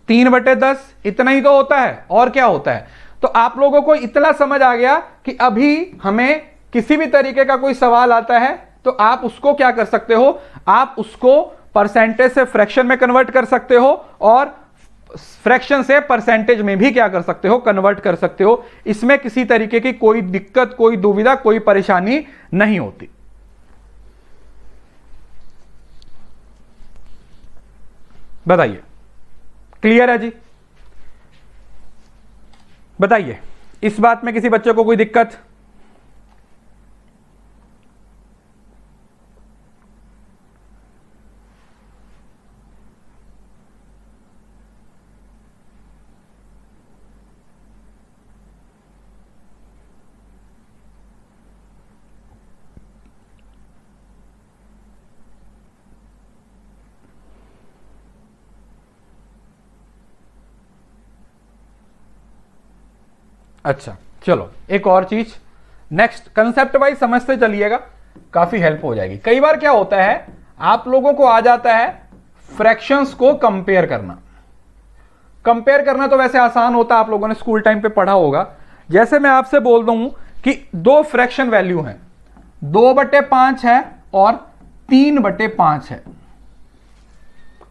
तीन बटे 10 इतना ही तो होता है, और क्या होता है? तो आप लोगों को इतना समझ आ गया कि अभी हमें किसी भी तरीके का कोई सवाल आता है तो आप उसको क्या कर सकते हो? आप उसको परसेंटेज से फ्रैक्शन में कन्वर्ट कर सकते हो और फ्रैक्शन से परसेंटेज में भी क्या कर सकते हो? कन्वर्ट कर सकते हो। इसमें किसी तरीके की कोई दिक्कत, कोई दुविधा, कोई परेशानी नहीं होती। बताइए, क्लियर है जी? बताइए, इस बात में किसी बच्चे को कोई दिक्कत? अच्छा चलो, एक और चीज नेक्स्ट, कंसेप्ट वाइज समझते चलिएगा, काफी हेल्प हो जाएगी। कई बार क्या होता है, आप लोगों को आ जाता है फ्रैक्शंस को कंपेयर करना। कंपेयर करना तो वैसे आसान होता है, आप लोगों ने स्कूल टाइम पे पढ़ा होगा। जैसे मैं आपसे बोल दूं कि दो फ्रैक्शन वैल्यू हैं, 2/5 है और 3/5 है,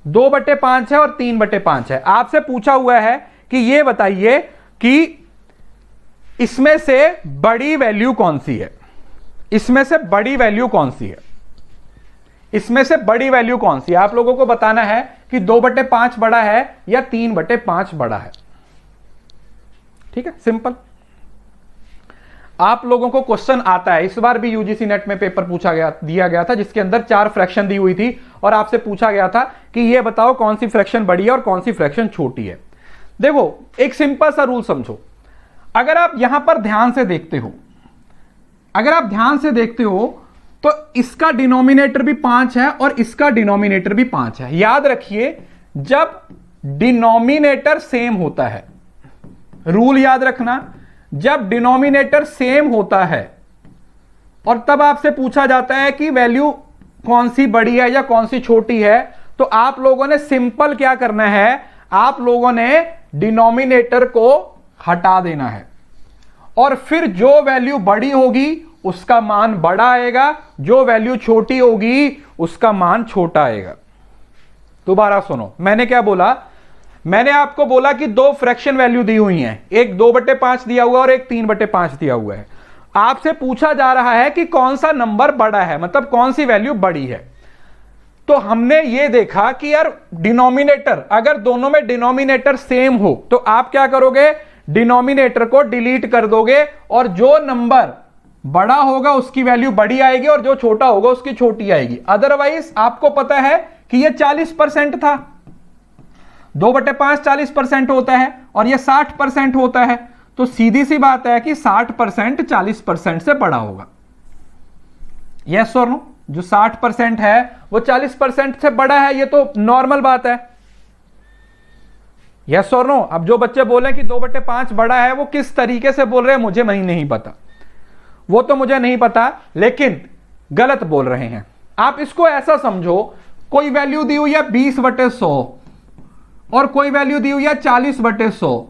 2/5 है और 3/5 है। आपसे पूछा हुआ है कि ये बताइए कि इसमें से बड़ी वैल्यू कौन सी है, इसमें से बड़ी वैल्यू कौन सी है, इसमें से बड़ी वैल्यू कौन सी है। आप लोगों को बताना है कि 2/5 बड़ा है या 3/5 बड़ा है। ठीक है, सिंपल। आप लोगों को क्वेश्चन आता है, इस बार भी यूजीसी नेट में पेपर दिया गया था जिसके अंदर 4 फ्रैक्शन दी हुई थी और आपसे पूछा गया था कि ये बताओ कौन सी फ्रैक्शन बड़ी है और कौन सी फ्रैक्शन छोटी है। देखो, एक सिंपल सा रूल समझो। अगर आप यहां पर ध्यान से देखते हो, अगर आप ध्यान से देखते हो तो इसका डिनोमिनेटर भी 5 है और इसका डिनोमिनेटर भी 5 है। याद रखिए, जब डिनोमिनेटर सेम होता है, रूल याद रखना, जब डिनोमिनेटर सेम होता है और तब आपसे पूछा जाता है कि वैल्यू कौन सी बड़ी है या कौन सी छोटी है, तो आप लोगों ने सिंपल क्या करना है, आप लोगों ने डिनोमिनेटर को हटा देना है और फिर जो वैल्यू बड़ी होगी उसका मान बड़ा आएगा, जो वैल्यू छोटी होगी उसका मान छोटा आएगा। दोबारा सुनो, मैंने क्या बोला, मैंने आपको बोला कि दो फ्रैक्शन वैल्यू दी हुई हैं, एक 2/5 दिया हुआ और एक 3/5 दिया हुआ है। आपसे पूछा जा रहा है कि कौन सा नंबर बड़ा है, मतलब कौन सी वैल्यू बड़ी है। तो हमने ये देखा कि यार डिनोमिनेटर, अगर दोनों में डिनोमिनेटर सेम हो तो आप क्या करोगे, डिनोमिनेटर को डिलीट कर दोगे और जो नंबर बड़ा होगा उसकी वैल्यू बड़ी आएगी और जो छोटा होगा उसकी छोटी आएगी। अदरवाइज आपको पता है कि ये 40% था, 2/5 40% होता है और ये 60% होता है, तो सीधी सी बात है कि 60% 40% से बड़ा होगा। यस और नो? जो 60% है वो 40% से बड़ा है, ये तो नॉर्मल बात है। यस और नो? अब जो बच्चे बोले कि 2/5 बड़ा है, वो किस तरीके से बोल रहे हैं मुझे नहीं पता, वो तो मुझे नहीं पता, लेकिन गलत बोल रहे हैं। आप इसको ऐसा समझो, कोई वैल्यू दी हुई है 20/100 और कोई वैल्यू दी हुई है 40/100।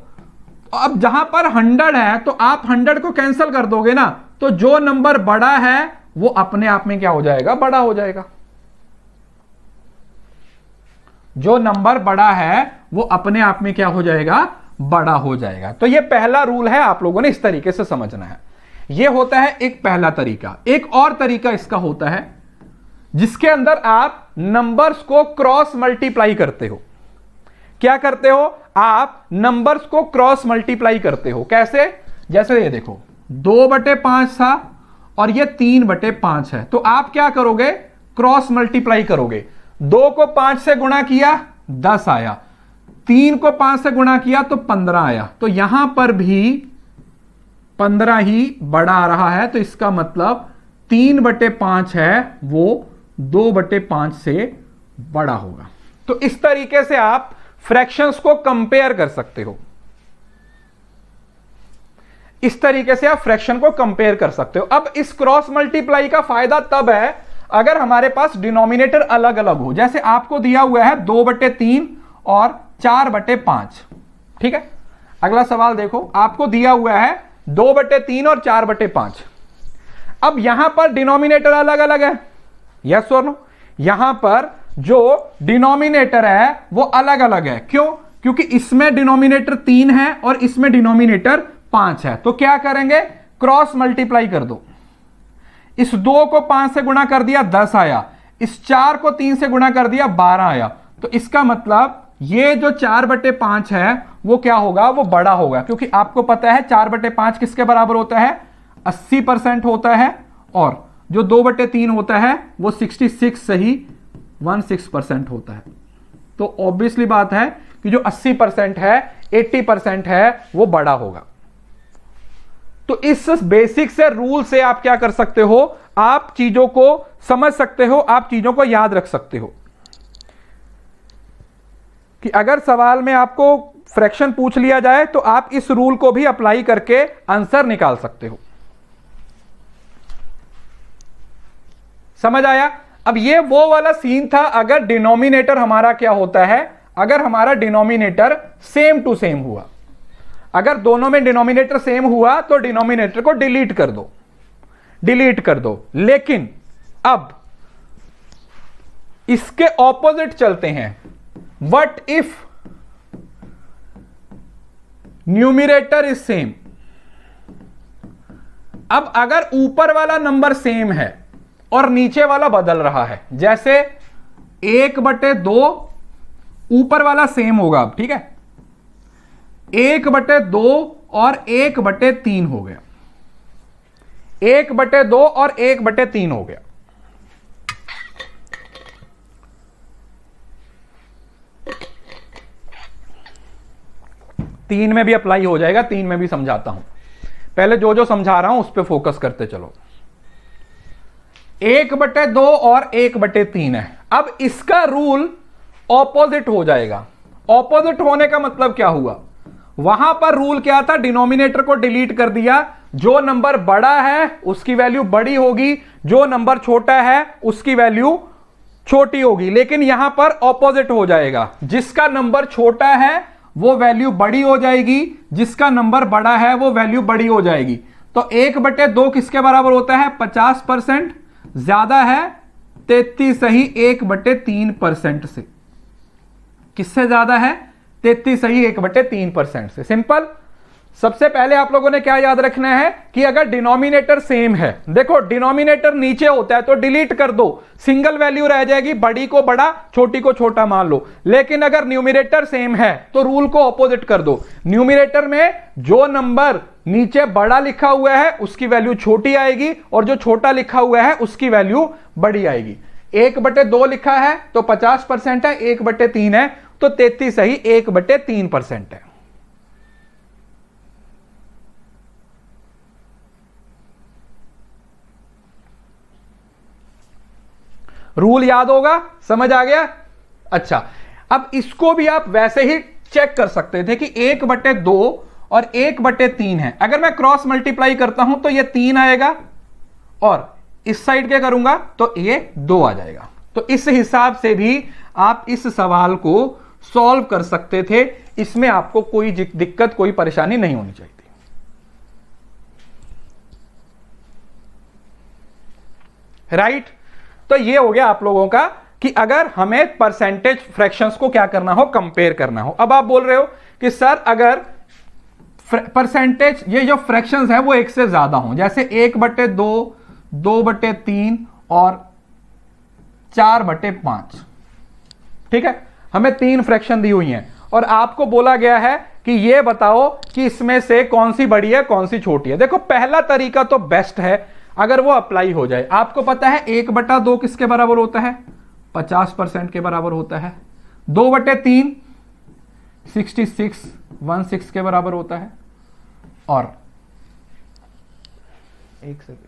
अब जहां पर 100 है तो आप 100 को कैंसिल कर दोगे ना, तो जो नंबर बड़ा है वो अपने आप में क्या हो जाएगा, बड़ा हो जाएगा। जो नंबर बड़ा है वो अपने आप में क्या हो जाएगा, बड़ा हो जाएगा। तो ये पहला रूल है, आप लोगों ने इस तरीके से समझना है। ये होता है एक पहला तरीका। एक और तरीका इसका होता है जिसके अंदर आप नंबर्स को क्रॉस मल्टीप्लाई करते हो। क्या करते हो, आप नंबर्स को क्रॉस मल्टीप्लाई करते हो। कैसे, जैसे ये देखो 2/5 था और ये 3/5 है, तो आप क्या करोगे, क्रॉस मल्टीप्लाई करोगे। 2 को 5 से गुणा किया 10 आया, 3 को 5 से गुणा किया तो 15 आया, तो यहां पर भी 15 ही बड़ा आ रहा है। तो इसका मतलब 3/5 है वो 2/5 से बड़ा होगा। तो इस तरीके से आप फ्रैक्शंस को कंपेयर कर सकते हो, इस तरीके से आप फ्रैक्शन को कंपेयर कर सकते हो। अब इस क्रॉस मल्टीप्लाई का फायदा तब है अगर हमारे पास डिनोमिनेटर अलग अलग हो। जैसे आपको दिया हुआ है 2/3 और 4/5। ठीक है, अगला सवाल देखो, आपको दिया हुआ है 2/3 और 4/5। अब यहां पर डिनोमिनेटर अलग अलग है, यस और नो? यहां पर जो डिनोमिनेटर है वो अलग अलग है। क्यों? क्योंकि इसमें डिनोमिनेटर 3 है और इसमें डिनोमिनेटर 5 है। तो क्या करेंगे, क्रॉस मल्टीप्लाई कर दो। इस 2 को 5 से गुणा कर दिया 10 आया, इस 4 को 3 से गुणा कर दिया 12 आया। तो इसका मतलब ये जो 4/5 है वो क्या होगा, वो बड़ा होगा, क्योंकि आपको पता है 4/5 किसके बराबर होता है, 80% होता है, और जो 2/3 होता है वो 66 से ही 16% होता है। तो ऑब्वियसली बात है कि जो 80% है, 80% है, वो बड़ा होगा। तो इस बेसिक से रूल से आप क्या कर सकते हो, आप चीजों को समझ सकते हो, आप चीजों को याद रख सकते हो कि अगर सवाल में आपको फ्रैक्शन पूछ लिया जाए तो आप इस रूल को भी अप्लाई करके आंसर निकाल सकते हो। समझ आया? अब ये वो वाला सीन था अगर डिनोमिनेटर हमारा क्या होता है, अगर हमारा डिनोमिनेटर सेम टू सेम हुआ। अगर दोनों में डिनोमिनेटर सेम हुआ तो डिनोमिनेटर को डिलीट कर दो, डिलीट कर दो। लेकिन अब इसके ऑपोजिट चलते हैं। What if numerator is same. अब अगर ऊपर वाला नंबर सेम है और नीचे वाला बदल रहा है, जैसे 1/2 ऊपर वाला सेम होगा, अब ठीक है, 1/2 और 1/3 हो गया, 1/2 और 1/3 हो गया। तीन में भी अप्लाई हो जाएगा, 3 में भी समझाता हूं। पहले जो जो समझा रहा हूं उस पर फोकस करते चलो। 1/2 और 1/3 है। अब इसका रूल ऑपोजिट हो जाएगा। ऑपोजिट होने का मतलब क्या हुआ? वहां पर रूल क्या था? डिनोमिनेटर को डिलीट कर दिया। जो नंबर बड़ा है उसकी वैल्यू बड़ी होगी, जो नंबर छोटा है उसकी वैल्यू छोटी होगी। लेकिन यहां पर ऑपोजिट हो जाएगा। जिसका नंबर छोटा है वो वैल्यू बड़ी हो जाएगी, जिसका नंबर बड़ा है वो वैल्यू बड़ी हो जाएगी। तो 1/2 किसके बराबर होता है? 50%। ज्यादा है 33 सही 1/3% से। किससे ज्यादा है? 33 सही 1/3% से। सिंपल। सबसे पहले आप लोगों ने क्या याद रखना है कि अगर डिनोमिनेटर सेम है, देखो डिनोमिनेटर नीचे होता है तो डिलीट कर दो, सिंगल वैल्यू रह जाएगी, बड़ी को बड़ा छोटी को छोटा मान लो। लेकिन अगर न्यूमिरेटर सेम है तो रूल को ऑपोजिट कर दो। न्यूमिरेटर में जो नंबर नीचे बड़ा लिखा हुआ है उसकी वैल्यू छोटी आएगी और जो छोटा लिखा हुआ है उसकी वैल्यू बड़ी आएगी। 1/2 लिखा है तो 50% है, 1/3 है तो 33 सही 1/3% है। रूल याद होगा? समझ आ गया? अच्छा, अब इसको भी आप वैसे ही चेक कर सकते थे कि 1/2 और 1/3 है। अगर मैं क्रॉस मल्टीप्लाई करता हूं तो ये 3 आएगा और इस साइड क्या करूंगा तो ये 2 आ जाएगा। तो इस हिसाब से भी आप इस सवाल को सॉल्व कर सकते थे। इसमें आपको कोई दिक्कत, कोई परेशानी नहीं होनी चाहिए थी। राइट? तो ये हो गया आप लोगों का कि अगर हमें परसेंटेज फ्रैक्शंस को क्या करना हो, कंपेयर करना हो। अब आप बोल रहे हो कि सर अगर परसेंटेज ये जो फ्रैक्शंस है वो एक से ज्यादा हो, जैसे 1/2, 2/3 और 4/5, ठीक है, हमें 3 फ्रैक्शन दी हुई हैं और आपको बोला गया है कि ये बताओ कि इसमें से कौन सी बड़ी है कौन सी छोटी है। देखो पहला तरीका तो बेस्ट है अगर वो अप्लाई हो जाए। आपको पता है 1/2 किसके बराबर होता है? 50% के बराबर होता है। 2/3 66 के बराबर होता है। और एक सेकंड,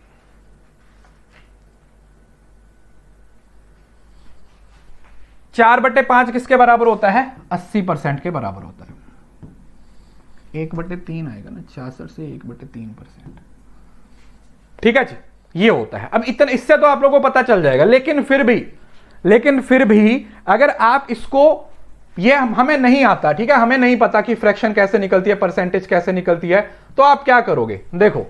4/5 किसके बराबर होता है? 80% के बराबर होता है। 1/3 आएगा ना, 66 से 1/3%। ठीक है जी, ये होता है। अब इतना, इससे तो आप लोगों को पता चल जाएगा। लेकिन फिर भी अगर आप इसको, ये हमें नहीं आता, ठीक है, हमें नहीं पता कि फ्रैक्शन कैसे निकलती है, परसेंटेज कैसे निकलती है, तो आप क्या करोगे? देखो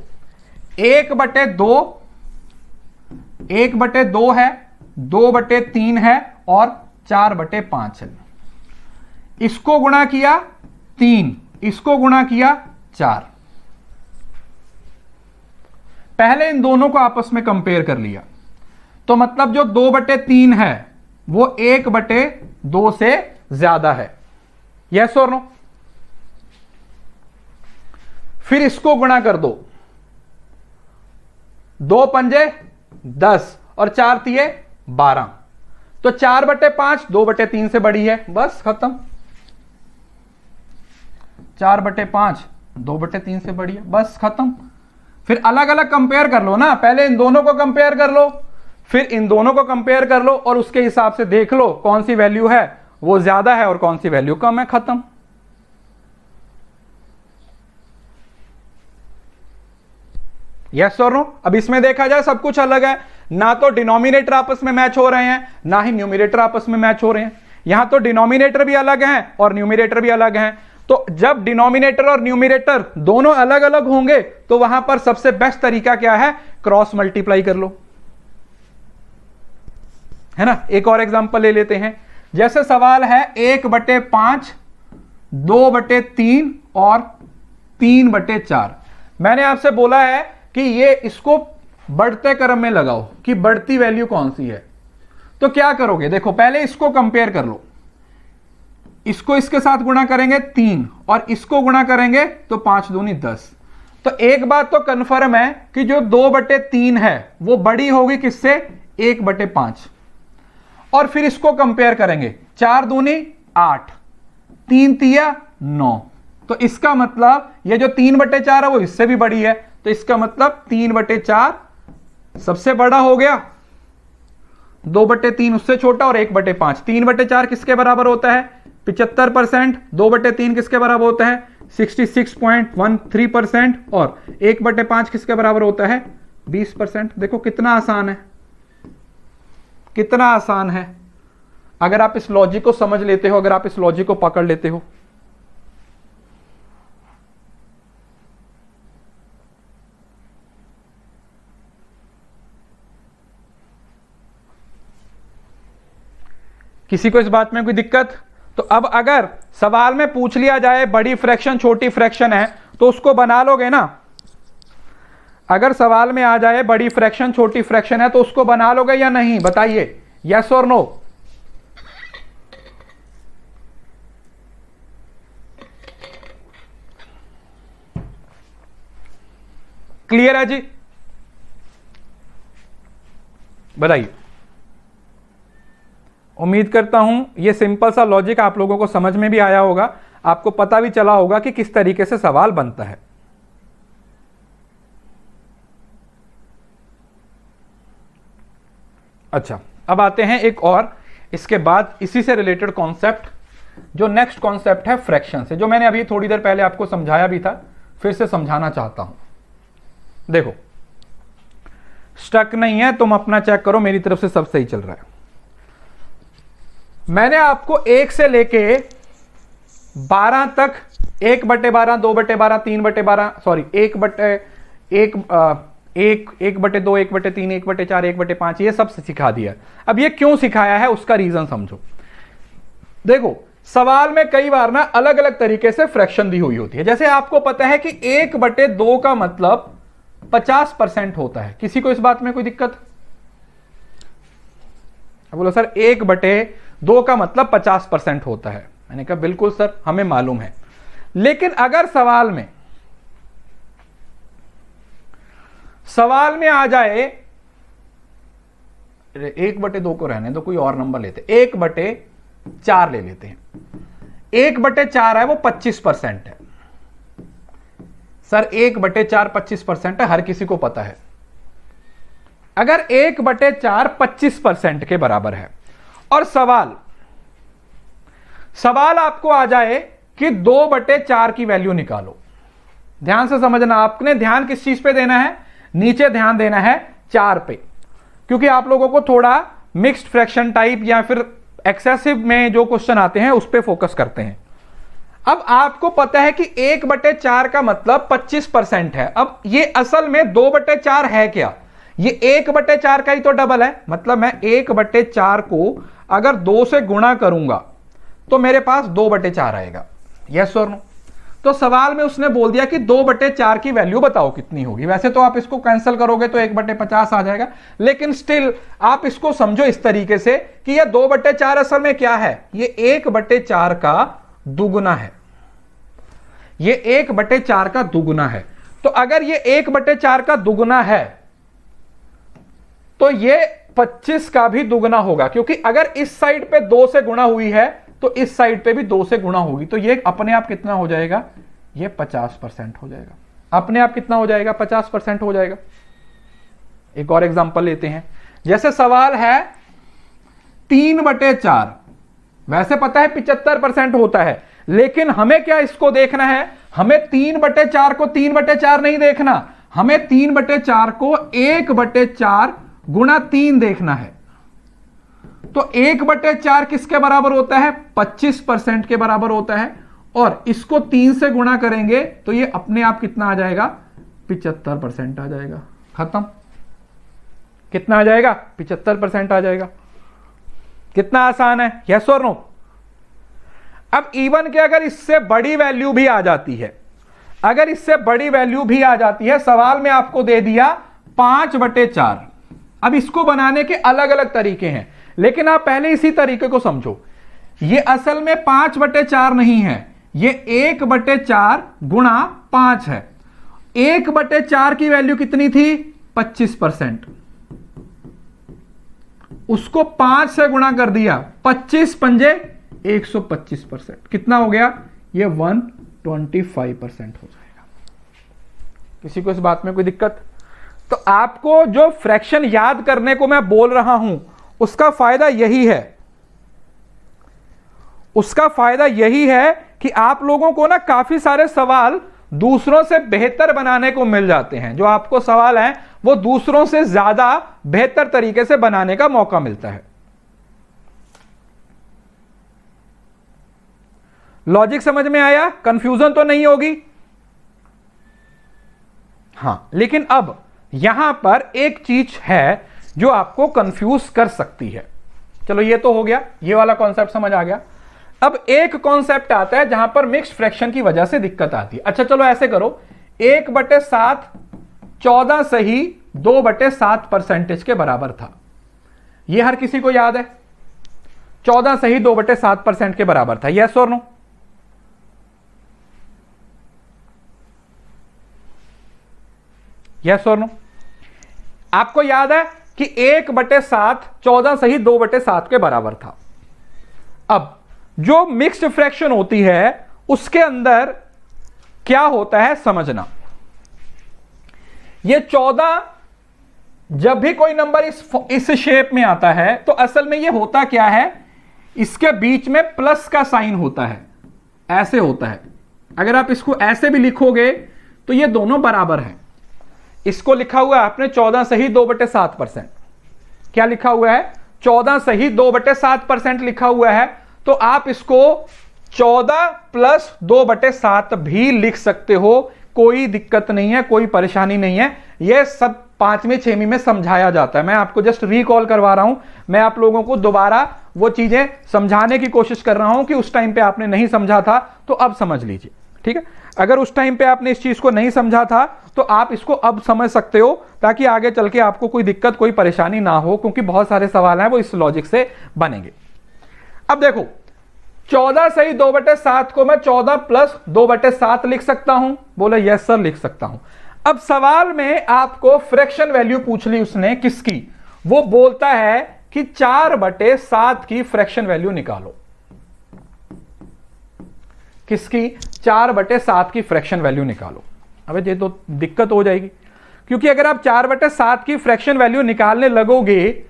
1/2 है, 2/3 है और 4/5 है। इसको गुणा किया 3, इसको गुणा किया 4। पहले इन दोनों को आपस में कंपेयर कर लिया तो मतलब जो 2/3 है वो 1/2 से ज्यादा है। यस और नो? फिर इसको गुणा कर दो, 2 पंजे 10 और 4 तिये 12, तो 4/5 2/3 से बड़ी है, बस खत्म। 4/5 2/3 से बड़ी है, बस खत्म। फिर अलग अलग कंपेयर कर लो ना, पहले इन दोनों को कंपेयर कर लो, फिर इन दोनों को कंपेयर कर लो और उसके हिसाब से देख लो कौन सी वैल्यू है वो ज्यादा है और कौन सी वैल्यू कम है, खत्म। यस और नो? अब इसमें देखा जाए सब कुछ अलग है, ना तो डिनोमिनेटर आपस में मैच हो रहे हैं, ना ही न्यूमिनेटर आपस में मैच हो रहे हैं। यहां तो डिनोमिनेटर भी अलग है और न्यूमरेटर भी अलग है। तो जब डिनोमिनेटर और न्यूमरेटर दोनों अलग अलग होंगे तो वहां पर सबसे बेस्ट तरीका क्या है, क्रॉस मल्टीप्लाई कर लो, है ना। एक और एग्जांपल ले लेते हैं, जैसे सवाल है 1/5, 2/3 और 3/4। मैंने आपसे बोला है कि ये इसको बढ़ते क्रम में लगाओ कि बढ़ती वैल्यू कौन सी है। तो क्या करोगे, देखो पहले इसको कंपेयर कर लो, इसको इसके साथ गुणा करेंगे 3 और इसको गुणा करेंगे तो 5 दूनी 10। तो एक बात तो कंफर्म है कि जो 2/3 है वो बड़ी होगी किससे, 1/5। और फिर इसको कंपेयर करेंगे, 4 दूनी 8, 3 तिया 9। तो इसका मतलब ये जो 3/4 है वो इससे भी बड़ी है, तो इसका मतलब 3/4 सबसे बड़ा हो गया, 2/3 उससे छोटा और 1/5। 3/4 किसके बराबर होता है, 75%। 2/3 किसके बराबर होता है, 66.13%। और 1/5 किसके बराबर होता है, 20%। देखो कितना आसान है, कितना आसान है। अगर आप इस लॉजिक को समझ लेते हो, अगर आप इस लॉजिक को पकड़ लेते हो। किसी को इस बात में कोई दिक्कत? तो अब अगर सवाल में पूछ लिया जाए बड़ी फ्रैक्शन छोटी फ्रैक्शन है तो उसको बना लोगे ना। अगर सवाल में आ जाए बड़ी फ्रैक्शन छोटी फ्रैक्शन है तो उसको बना लोगे या नहीं, बताइए, यस और नो। क्लियर है जी, बताइए। उम्मीद करता हूं ये सिंपल सा लॉजिक आप लोगों को समझ में भी आया होगा, आपको पता भी चला होगा कि किस तरीके से सवाल बनता है। अच्छा, अब आते हैं एक और, इसके बाद इसी से रिलेटेड कॉन्सेप्ट, जो नेक्स्ट कॉन्सेप्ट है फ्रैक्शन से, जो मैंने अभी थोड़ी देर पहले आपको समझाया भी था, फिर से समझाना चाहता हूं। देखो स्टक नहीं है, तुम अपना चेक करो, मेरी तरफ से सब सही चल रहा है। मैंने आपको 1 से लेके 12 तक, 1/12, 2/12, 3/12, सॉरी 1/1, 1/2, 1/3, 1/4, 1/5 ये सब सिखा दिया। अब ये क्यों सिखाया है उसका रीजन समझो। देखो सवाल में कई बार ना अलग अलग तरीके से फ्रैक्शन दी हुई होती है। जैसे आपको पता है कि 1/2 का मतलब 50% होता है। किसी को इस बात में कोई दिक्कत? बोलो सर 1/2 का मतलब 50% होता है। मैंने कहा बिल्कुल सर, हमें मालूम है। लेकिन अगर सवाल में आ जाए, 1/2 को रहने दो, कोई और नंबर लेते, 1/4 ले लेते हैं। 1/4 है वो 25% है। सर 1/4 25% है, हर किसी को पता है। अगर 1/4 25% के बराबर है और सवाल आपको आ जाए कि 2/4 की वैल्यू निकालो, ध्यान से समझना, आपने ध्यान किस चीज पे देना है, नीचे ध्यान देना है 4 पे, क्योंकि आप लोगों को थोड़ा मिक्स्ड फ्रैक्शन टाइप या फिर एक्सेसिव में जो क्वेश्चन आते हैं उस पे फोकस करते हैं। अब आपको पता है कि 1/4 का मतलब 25% है। अब ये असल में 2/4 है क्या, ये 1/4 का ही तो डबल है। मतलब मैं 1/4 को अगर 2 से गुणा करूंगा तो मेरे पास 2/4 आएगा, यस और नो। तो सवाल में उसने बोल दिया कि 2/4 की वैल्यू बताओ कितनी होगी। वैसे तो आप इसको कैंसिल करोगे तो 1/50 आ जाएगा, लेकिन स्टिल आप इसको समझो इस तरीके से कि यह 2/4 असल में क्या है, ये 1/4 का दुगुना है। ये 1/4 का दुगुना है। तो अगर ये 1/4 का दुगुना है तो ये 25 का भी दुगना होगा, क्योंकि अगर इस साइड पे 2 से गुणा हुई है तो इस साइड पे भी 2 से गुणा होगी। तो ये अपने आप कितना हो जाएगा, ये 50% हो जाएगा। अपने आप कितना हो जाएगा, 50% हो जाएगा। एक और एग्जांपल लेते हैं। जैसे सवाल है 3/4, वैसे पता है 75% होता है, लेकिन हमें क्या इसको देखना है, हमें 3/4 को 3/4 नहीं देखना, हमें 3/4 को 1/4 गुणा 3 देखना है। तो 1/4 किसके बराबर होता है? 25% के बराबर होता है। और इसको 3 से गुणा करेंगे तो ये अपने आप कितना आ जाएगा? 75% आ जाएगा। खत्म। कितना आ जाएगा? 75% आ जाएगा। कितना आसान है, यस और नो? अब इवन के अगर इससे बड़ी वैल्यू भी आ जाती है, अगर इससे बड़ी वैल्यू भी आ जाती है, सवाल में आपको दे दिया 5/4। अब इसको बनाने के अलग अलग तरीके हैं, लेकिन आप पहले इसी तरीके को समझो। ये असल में 5/4 नहीं है, ये 1/4 गुणा 5 है। 1/4 की वैल्यू कितनी थी? 25%। उसको 5 से गुणा कर दिया, 25 पंजे 125%। कितना हो गया? ये 125% हो जाएगा। किसी को इस बात में कोई दिक्कत? तो आपको जो फ्रैक्शन याद करने को मैं बोल रहा हूं, उसका फायदा यही है, उसका फायदा यही है कि आप लोगों को ना काफी सारे सवाल दूसरों से बेहतर बनाने को मिल जाते हैं। जो आपको सवाल है वो दूसरों से ज्यादा बेहतर तरीके से बनाने का मौका मिलता है। लॉजिक समझ में आया? कंफ्यूजन तो नहीं होगी? हां, लेकिन अब यहां पर एक चीज है जो आपको कंफ्यूज कर सकती है। चलो ये तो हो गया, ये वाला कॉन्सेप्ट समझ आ गया। अब एक कॉन्सेप्ट आता है जहां पर मिक्स्ड फ्रैक्शन की वजह से दिक्कत आती है। अच्छा चलो ऐसे करो, 1/7 14 सही 2/7% के बराबर था। यह हर किसी को याद है? 14 सही 2/7% के बराबर था। यस और नो? यस और नो? आपको याद है कि 1/7 14 सही 2/7 के बराबर था। अब जो मिक्स्ड फ्रैक्शन होती है उसके अंदर क्या होता है समझना। ये 14 जब भी कोई नंबर इस शेप में आता है तो असल में ये होता क्या है, इसके बीच में प्लस का साइन होता है, ऐसे होता है। अगर आप इसको ऐसे भी लिखोगे तो ये दोनों बराबर हैं। इसको लिखा हुआ है आपने 14 सही 2/7%। क्या लिखा हुआ है? 14 सही 2/7% लिखा हुआ है। तो आप इसको 14 प्लस 2/7 भी लिख सकते हो, कोई दिक्कत नहीं है, कोई परेशानी नहीं है। यह सब 5वीं 6वीं में समझाया जाता है। मैं आपको जस्ट रिकॉल करवा रहा हूं, मैं आप लोगों को दोबारा वो चीजें समझाने की कोशिश कर रहा हूं कि उस टाइम पे आपने नहीं समझा था तो अब समझ लीजिए। ठीक है? अगर उस टाइम पे आपने इस चीज को नहीं समझा था तो आप इसको अब समझ सकते हो, ताकि आगे चल के आपको कोई दिक्कत कोई परेशानी ना हो, क्योंकि बहुत सारे सवाल हैं वो इस लॉजिक से बनेंगे। अब देखो, 14 सही 2/7 को मैं 14 प्लस 2/7 लिख सकता हूं? बोले यस सर लिख सकता हूं। अब सवाल में आपको फ्रैक्शन वैल्यू पूछ ली उसने, किसकी? वो बोलता है कि 4/7 की फ्रैक्शन वैल्यू निकालो। किसकी? 4/7 की फ्रैक्शन वैल्यू निकालो। अबे ये तो दिक्कत हो जाएगी, क्योंकि अगर आप 4/7 की फ्रैक्शन वैल्यू निकालने लगोगे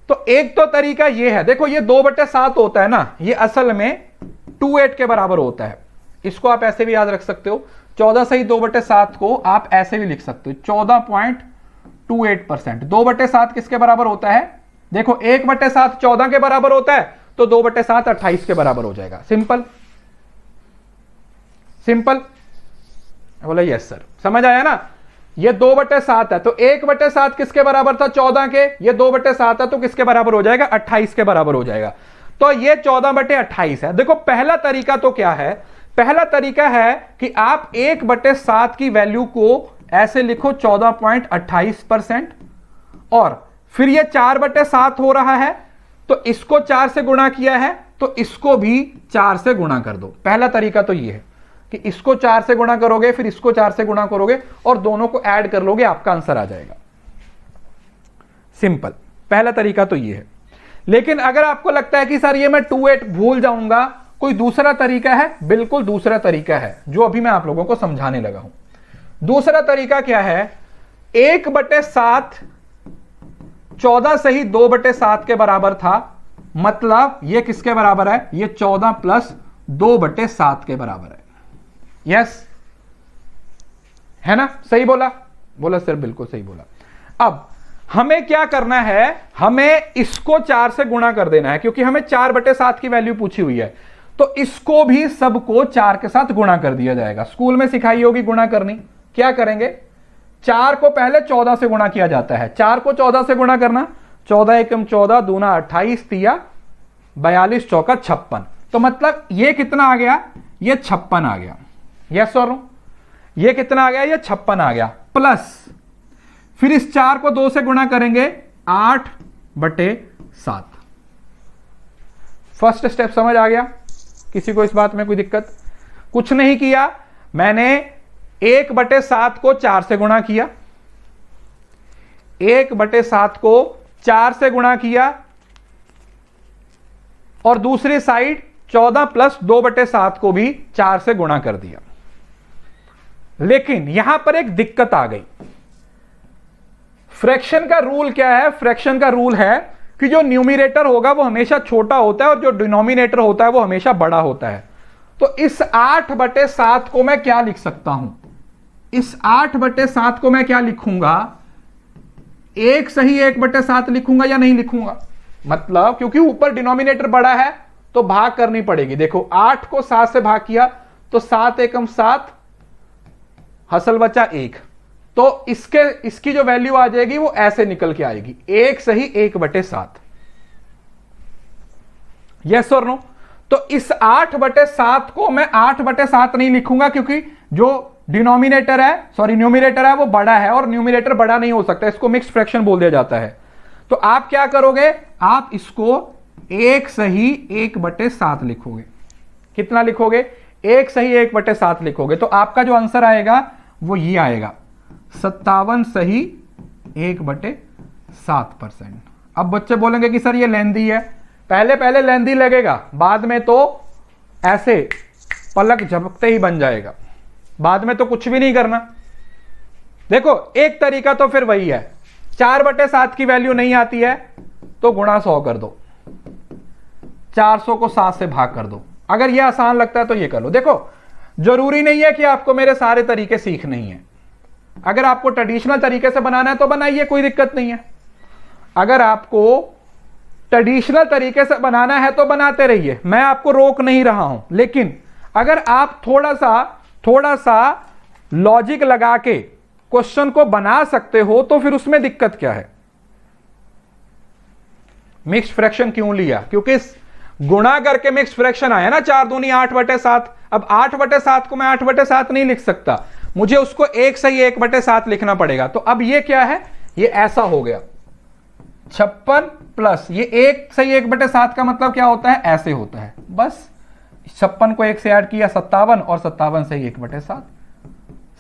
तो एक तो तरीका यह है, देखो ये 2/7 होता है ना, ये असल में 28 के बराबर होता है। इसको आप ऐसे भी याद रख सकते हो, 14 सही 2/7 को आप ऐसे भी लिख सकते हो 14.28%। 2/7 किसके बराबर होता है? देखो 1/7 14 के बराबर होता है, तो 2/7 28 के बराबर हो जाएगा। Simple simple. बोला यस सर, समझ आया ना? ये 2/7 है तो 1/7 किसके बराबर था? 14 के। ये 2/7 है तो किसके बराबर हो जाएगा? 28 के बराबर हो जाएगा। तो ये 14/28 है। देखो पहला तरीका तो क्या है? पहला तरीका है कि आप 1/7 की वैल्यू को ऐसे लिखो 14.28%, और फिर ये 4/7 हो रहा है तो इसको 4 से गुणा किया है तो इसको भी 4 से गुणा कर दो। पहला तरीका तो ये है कि इसको 4 से गुणा करोगे, फिर इसको 4 से गुणा करोगे और दोनों को ऐड कर लोगे, आपका आंसर आ जाएगा। सिंपल, पहला तरीका तो ये है। लेकिन अगर आपको लगता है कि सर ये मैं 28 भूल जाऊंगा, कोई दूसरा तरीका है? बिल्कुल दूसरा तरीका है, जो अभी मैं आप लोगों को समझाने लगा हूं। दूसरा तरीका क्या है? 1/7 14 सही 2/7 के बराबर था, मतलब ये किसके बराबर है? ये 14 प्लस 2/7 के बराबर है। यस है ना? सही बोला? बोला सर बिल्कुल सही बोला। अब हमें क्या करना है, हमें इसको 4 से गुणा कर देना है, क्योंकि हमें 4/7 की वैल्यू पूछी हुई है। तो इसको भी सबको 4 के साथ गुणा कर दिया जाएगा। स्कूल में सिखाई होगी गुणा करनी। क्या करेंगे, 4 को पहले 14 से गुणा किया जाता है। 4 को 14 से गुणा करना, 14 एकम 14, दूना 28, तिया 42, चौका 56। तो मतलब ये कितना आ गया, ये 56 आ गया। यस और नो, ये कितना आ गया, ये 56 आ गया। प्लस फिर इस 4 को 2 से गुणा करेंगे, 8/7। फर्स्ट स्टेप समझ आ गया? किसी को इस बात में कोई दिक्कत? कुछ नहीं किया, मैंने 1/7 को 4 से गुणा किया, 1/7 को 4 से गुणा किया, और दूसरी साइड 14 प्लस 2/7 को भी 4 से गुणा कर दिया। लेकिन यहां पर एक दिक्कत आ गई। फ्रैक्शन का रूल क्या है? फ्रैक्शन का रूल है कि जो न्यूमरेटर होगा वो हमेशा छोटा होता है और जो डिनोमिनेटर होता है वो हमेशा बड़ा होता है। तो इस 8/7 को मैं क्या लिख सकता हूं? इस 8/7 को मैं क्या लिखूंगा? एक सही 1/7 लिखूंगा या नहीं लिखूंगा? मतलब क्योंकि ऊपर डिनोमिनेटर बड़ा है तो भाग करनी पड़ेगी। देखो 8 को 7 से भाग किया तो 7 एकम 7, हसल बचा 1। तो इसकी जो वैल्यू आ जाएगी वो ऐसे निकल के आएगी, 1 सही 1/7। यस और नो? तो इस 8/7 को मैं 8/7 नहीं लिखूंगा, क्योंकि जो डिनोमिनेटर है, सॉरी न्यूमरेटर है, वो बड़ा है और न्यूमरेटर बड़ा नहीं हो सकता, इसको मिक्स्ड फ्रैक्शन बोल दिया जाता है। तो आप क्या करोगे, आप इसको 1 सही 1/7 लिखोगे। कितना लिखोगे? 1 सही 1/7 लिखोगे। तो आपका जो आंसर आएगा वो ये आएगा, 57 सही 1/7%। अब बच्चे बोलेंगे कि सर ये लेंदी है। पहले लेंदी लगेगा, बाद में तो ऐसे पलक झपकते ही बन जाएगा, बाद में तो कुछ भी नहीं करना। देखो एक तरीका तो फिर वही है, 4/7 की वैल्यू नहीं आती है तो गुणा 100 कर दो, 400 को 7 से भाग कर दो। अगर यह आसान लगता है तो ये कर लो। देखो जरूरी नहीं है कि आपको मेरे सारे तरीके सीखने ही है। अगर आपको ट्रेडिशनल तरीके से बनाना है तो बनाइए, कोई दिक्कत नहीं है। अगर आपको ट्रेडिशनल तरीके से बनाना है तो बनाते रहिए, मैं आपको रोक नहीं रहा हूं। लेकिन अगर आप थोड़ा सा लॉजिक लगा के क्वेश्चन को बना सकते हो तो फिर उसमें दिक्कत क्या है? मिक्स्ड फ्रैक्शन क्यों लिया? क्योंकि गुणा करके मिक्स्ड फ्रैक्शन आया ना, 4 दूनी 8/7। अब 8/7 को मैं 8/7 नहीं लिख सकता, मुझे उसको 1 सही 1/7 लिखना पड़ेगा। तो अब ये क्या है, ये ऐसा हो गया 56 प्लस ये 1 सही 1/7 का मतलब क्या होता है, ऐसे होता है। बस 56 को 1 से ऐड किया 57, और 57 सही 1/7,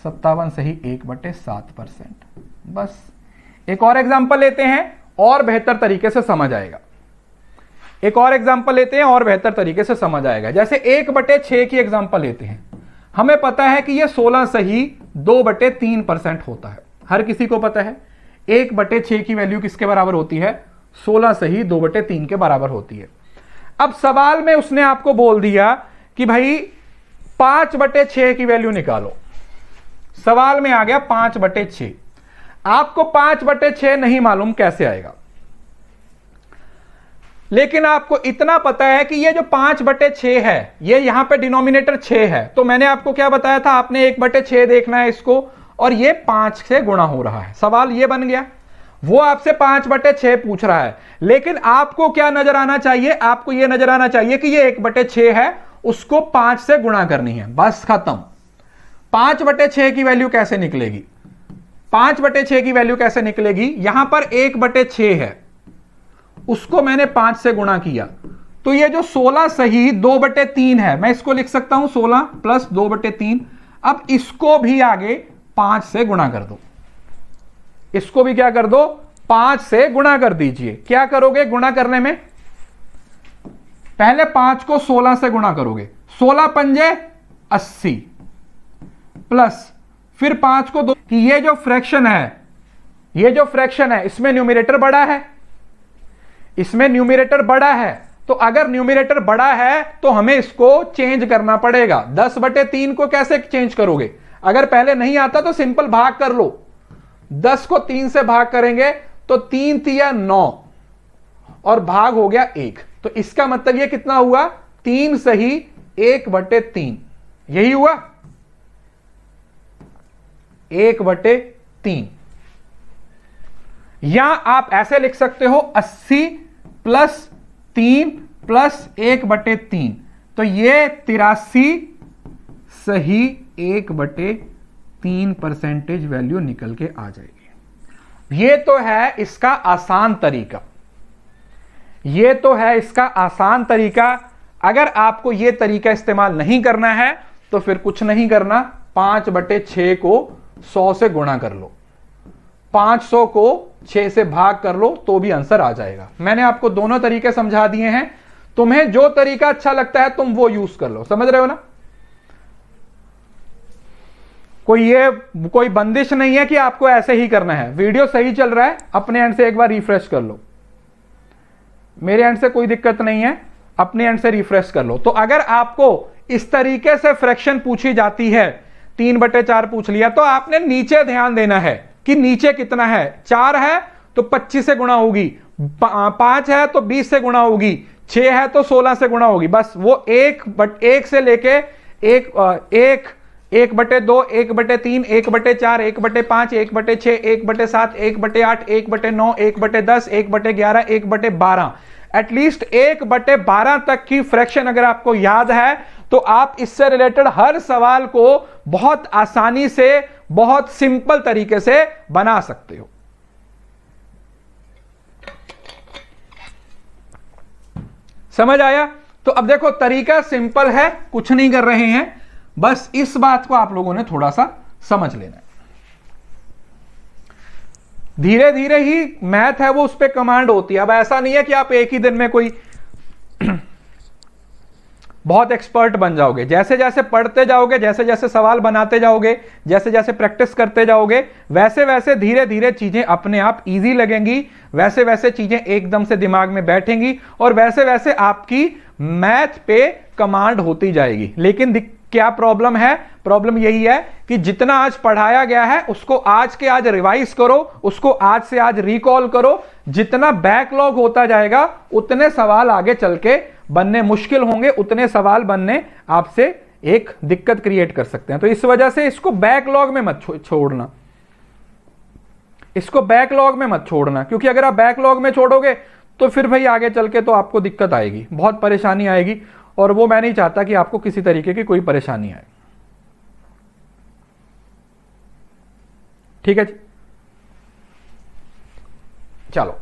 57 सही 1/7%। बस एक और एग्जांपल लेते हैं और बेहतर तरीके से समझ आएगा। एक और एग्जांपल लेते हैं और बेहतर तरीके से समझ आएगा। जैसे 1/6 की एग्जांपल लेते हैं। हमें पता है कि ये 16 सही 2/3% होता है, हर किसी को पता है। 1/6 की वैल्यू किसके बराबर होती है? 16 सही 2/3 के बराबर होती है। अब सवाल में उसने आपको बोल दिया कि भाई 5/6 की वैल्यू निकालो। सवाल में आ गया 5/6। आपको 5/6 नहीं मालूम कैसे आएगा, लेकिन आपको इतना पता है कि ये जो 5/6 है ये यहां पे डिनोमिनेटर 6 है। तो मैंने आपको क्या बताया था, आपने 1/6 देखना है इसको, और ये 5 से गुणा हो रहा है। सवाल ये बन गया। वो आपसे 5/6 पूछ रहा है, लेकिन आपको क्या नजर आना चाहिए? आपको यह नजर आना चाहिए कि ये 1/6 है, उसको 5 से गुणा करनी है, बस खत्म। 5/6 की वैल्यू कैसे निकलेगी? 5/6 की वैल्यू कैसे निकलेगी? यहां पर 1/6 है, उसको मैंने 5 से गुणा किया, तो ये जो 16 सही 2/3 है, मैं इसको लिख सकता हूं 16 प्लस 2/3। अब इसको भी आगे 5 से गुणा कर दो, इसको भी क्या कर दो, 5 से गुणा कर दीजिए। क्या करोगे गुणा करने में? पहले 5 को 16 से गुणा करोगे, 16 पंजे 80, प्लस फिर 5 को 2, कि ये जो फ्रैक्शन है इसमें न्यूमरेटर बड़ा है, इसमें न्यूमरेटर बड़ा है। तो अगर न्यूमरेटर बड़ा है तो हमें इसको चेंज करना पड़ेगा। 10/3 को कैसे चेंज करोगे? अगर पहले नहीं आता तो सिंपल भाग कर लो, 10 को 3 से भाग करेंगे तो 3 तिया 9 और भाग हो गया 1। तो इसका मतलब ये कितना हुआ, 3 सही 1/3, यही हुआ 1/3। या आप ऐसे लिख सकते हो 80 + 3 + 1/3, तो ये 83 सही 1/3 परसेंटेज वैल्यू निकल के आ जाएगी। ये तो है इसका आसान तरीका, ये तो है इसका आसान तरीका। अगर आपको ये तरीका इस्तेमाल नहीं करना है तो फिर कुछ नहीं करना, 5/6 को 100 से गुणा कर लो, 500 को 6 से भाग कर लो तो भी आंसर आ जाएगा। मैंने आपको दोनों तरीके समझा दिए हैं, तुम्हें जो तरीका अच्छा लगता है तुम वो यूज कर लो, समझ रहे हो ना। कोई बंदिश नहीं है कि आपको ऐसे ही करना है। वीडियो सही चल रहा है, अपने एंड से एक बार रिफ्रेश कर लो, मेरे एंड से कोई दिक्कत नहीं है, अपने एंड से रिफ्रेश कर लो। तो अगर आपको इस तरीके से फ्रैक्शन पूछी जाती है, 3/4 पूछ लिया, तो आपने नीचे ध्यान देना है कि नीचे कितना है। 4 है तो 25 से गुणा होगी, 5 है तो 20 से गुणा होगी, 6 है तो 16 से गुणा होगी। बस वो 1 से लेके 1/2, 1/3, 1/4, 1/5, 1/6, 1/7, 1/8, 1/9, 1/10, 1/11, 1/12, एटलीस्ट 1/12 तक की फ्रैक्शन अगर आपको याद है तो आप इससे रिलेटेड हर सवाल को बहुत आसानी से, बहुत सिंपल तरीके से बना सकते हो। समझ आया? तो अब देखो तरीका सिंपल है, कुछ नहीं कर रहे हैं, बस इस बात को आप लोगों ने थोड़ा सा समझ लेना है। धीरे धीरे ही मैथ है वो उस पर कमांड होती है। अब ऐसा नहीं है कि आप एक ही दिन में कोई बहुत एक्सपर्ट बन जाओगे। जैसे जैसे पढ़ते जाओगे, जैसे जैसे सवाल बनाते जाओगे, जैसे जैसे प्रैक्टिस करते जाओगे, वैसे वैसे धीरे धीरे चीजें अपने आप इजी लगेंगी, वैसे वैसे चीजें एकदम से दिमाग में बैठेंगी और वैसे वैसे आपकी मैथ पे कमांड होती जाएगी। लेकिन क्या प्रॉब्लम है? प्रॉब्लम यही है कि जितना आज पढ़ाया गया है उसको आज के आज रिवाइज करो, उसको आज से आज रिकॉल करो। जितना बैकलॉग होता जाएगा उतने सवाल आगे चल के बनने मुश्किल होंगे, उतने सवाल बनने आपसे एक दिक्कत क्रिएट कर सकते हैं। तो इस वजह से इसको बैकलॉग में मत छोड़ना, इसको बैकलॉग में मत छोड़ना, क्योंकि अगर आप बैकलॉग में छोड़ोगे तो फिर भाई आगे चल के तो आपको दिक्कत आएगी, बहुत परेशानी आएगी, और वो मैं नहीं चाहता कि आपको किसी तरीके की कोई परेशानी आए। ठीक है जी, चलो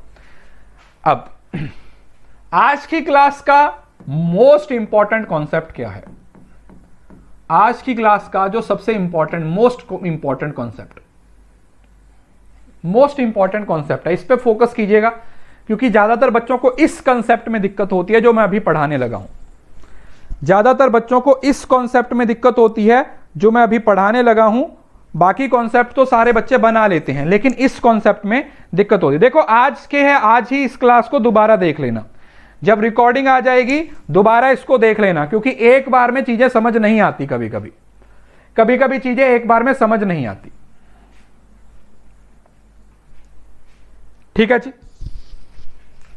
अब आज की क्लास का मोस्ट इंपॉर्टेंट कॉन्सेप्ट क्या है? आज की क्लास का जो सबसे इंपॉर्टेंट, मोस्ट इंपॉर्टेंट कॉन्सेप्ट है, इस पे फोकस कीजिएगा, क्योंकि ज्यादातर बच्चों को इस कॉन्सेप्ट में दिक्कत होती है जो मैं अभी पढ़ाने लगा हूं। ज्यादातर बच्चों को इस कॉन्सेप्ट में दिक्कत होती है जो मैं अभी पढ़ाने लगा हूं। बाकी कॉन्सेप्ट तो सारे बच्चे बना लेते हैं, लेकिन इस कॉन्सेप्ट में दिक्कत होती है। देखो आज के है, आज ही इस क्लास को दोबारा देख लेना, जब रिकॉर्डिंग आ जाएगी दोबारा इसको देख लेना, क्योंकि एक बार में चीजें समझ नहीं आती, कभी कभी चीजें एक बार में समझ नहीं आती। ठीक है जी,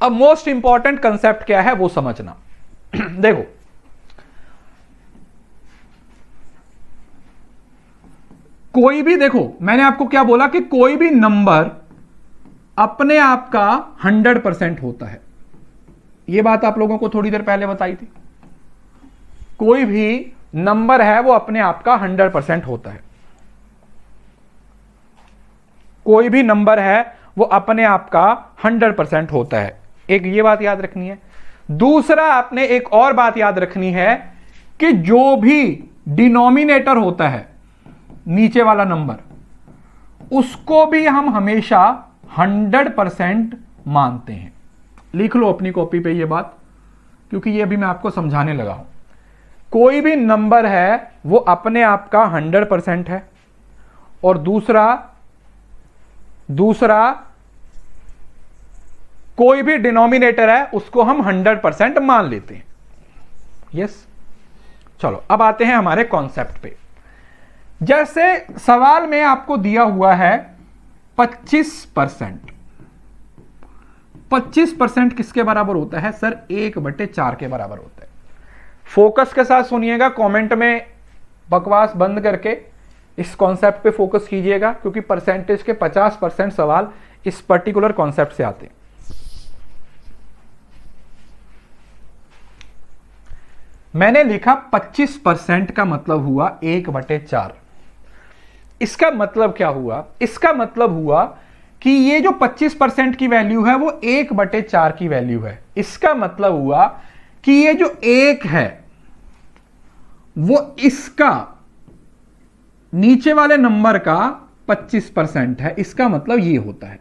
अब मोस्ट इंपॉर्टेंट कंसेप्ट क्या है वो समझना। देखो कोई भी, देखो मैंने आपको क्या बोला कि कोई भी नंबर अपने आप का 100% होता है। यह बात आप लोगों को थोड़ी देर पहले बताई थी। कोई भी नंबर है वो अपने आप का 100% होता है। कोई भी नंबर है वो अपने आप का 100% होता है। एक ये बात याद रखनी है। दूसरा आपने एक और बात याद रखनी है कि जो भी डिनोमिनेटर होता है, नीचे वाला नंबर, उसको भी हम हमेशा 100% मानते हैं। लिख लो अपनी कॉपी पे ये बात, क्योंकि ये अभी मैं आपको समझाने लगा हूं। कोई भी नंबर है वो अपने आप का 100% है, और दूसरा कोई भी डिनोमिनेटर है उसको हम 100% मान लेते हैं। यस, चलो अब आते हैं हमारे कॉन्सेप्ट पे। जैसे सवाल में आपको दिया हुआ है 25%, 25% किसके बराबर होता है सर? 1/4 के बराबर होता है। फोकस के साथ सुनिएगा, कमेंट में बकवास बंद करके इस कॉन्सेप्ट पे फोकस कीजिएगा, क्योंकि परसेंटेज के 50% सवाल इस पर्टिकुलर कॉन्सेप्ट से आते हैं। मैंने लिखा 25% का मतलब हुआ 1/4। इसका मतलब क्या हुआ? इसका मतलब हुआ कि ये जो 25% की वैल्यू है वो 1/4 की वैल्यू है। इसका मतलब हुआ कि ये जो 1 है वो इसका नीचे वाले नंबर का 25% है। इसका मतलब ये होता है।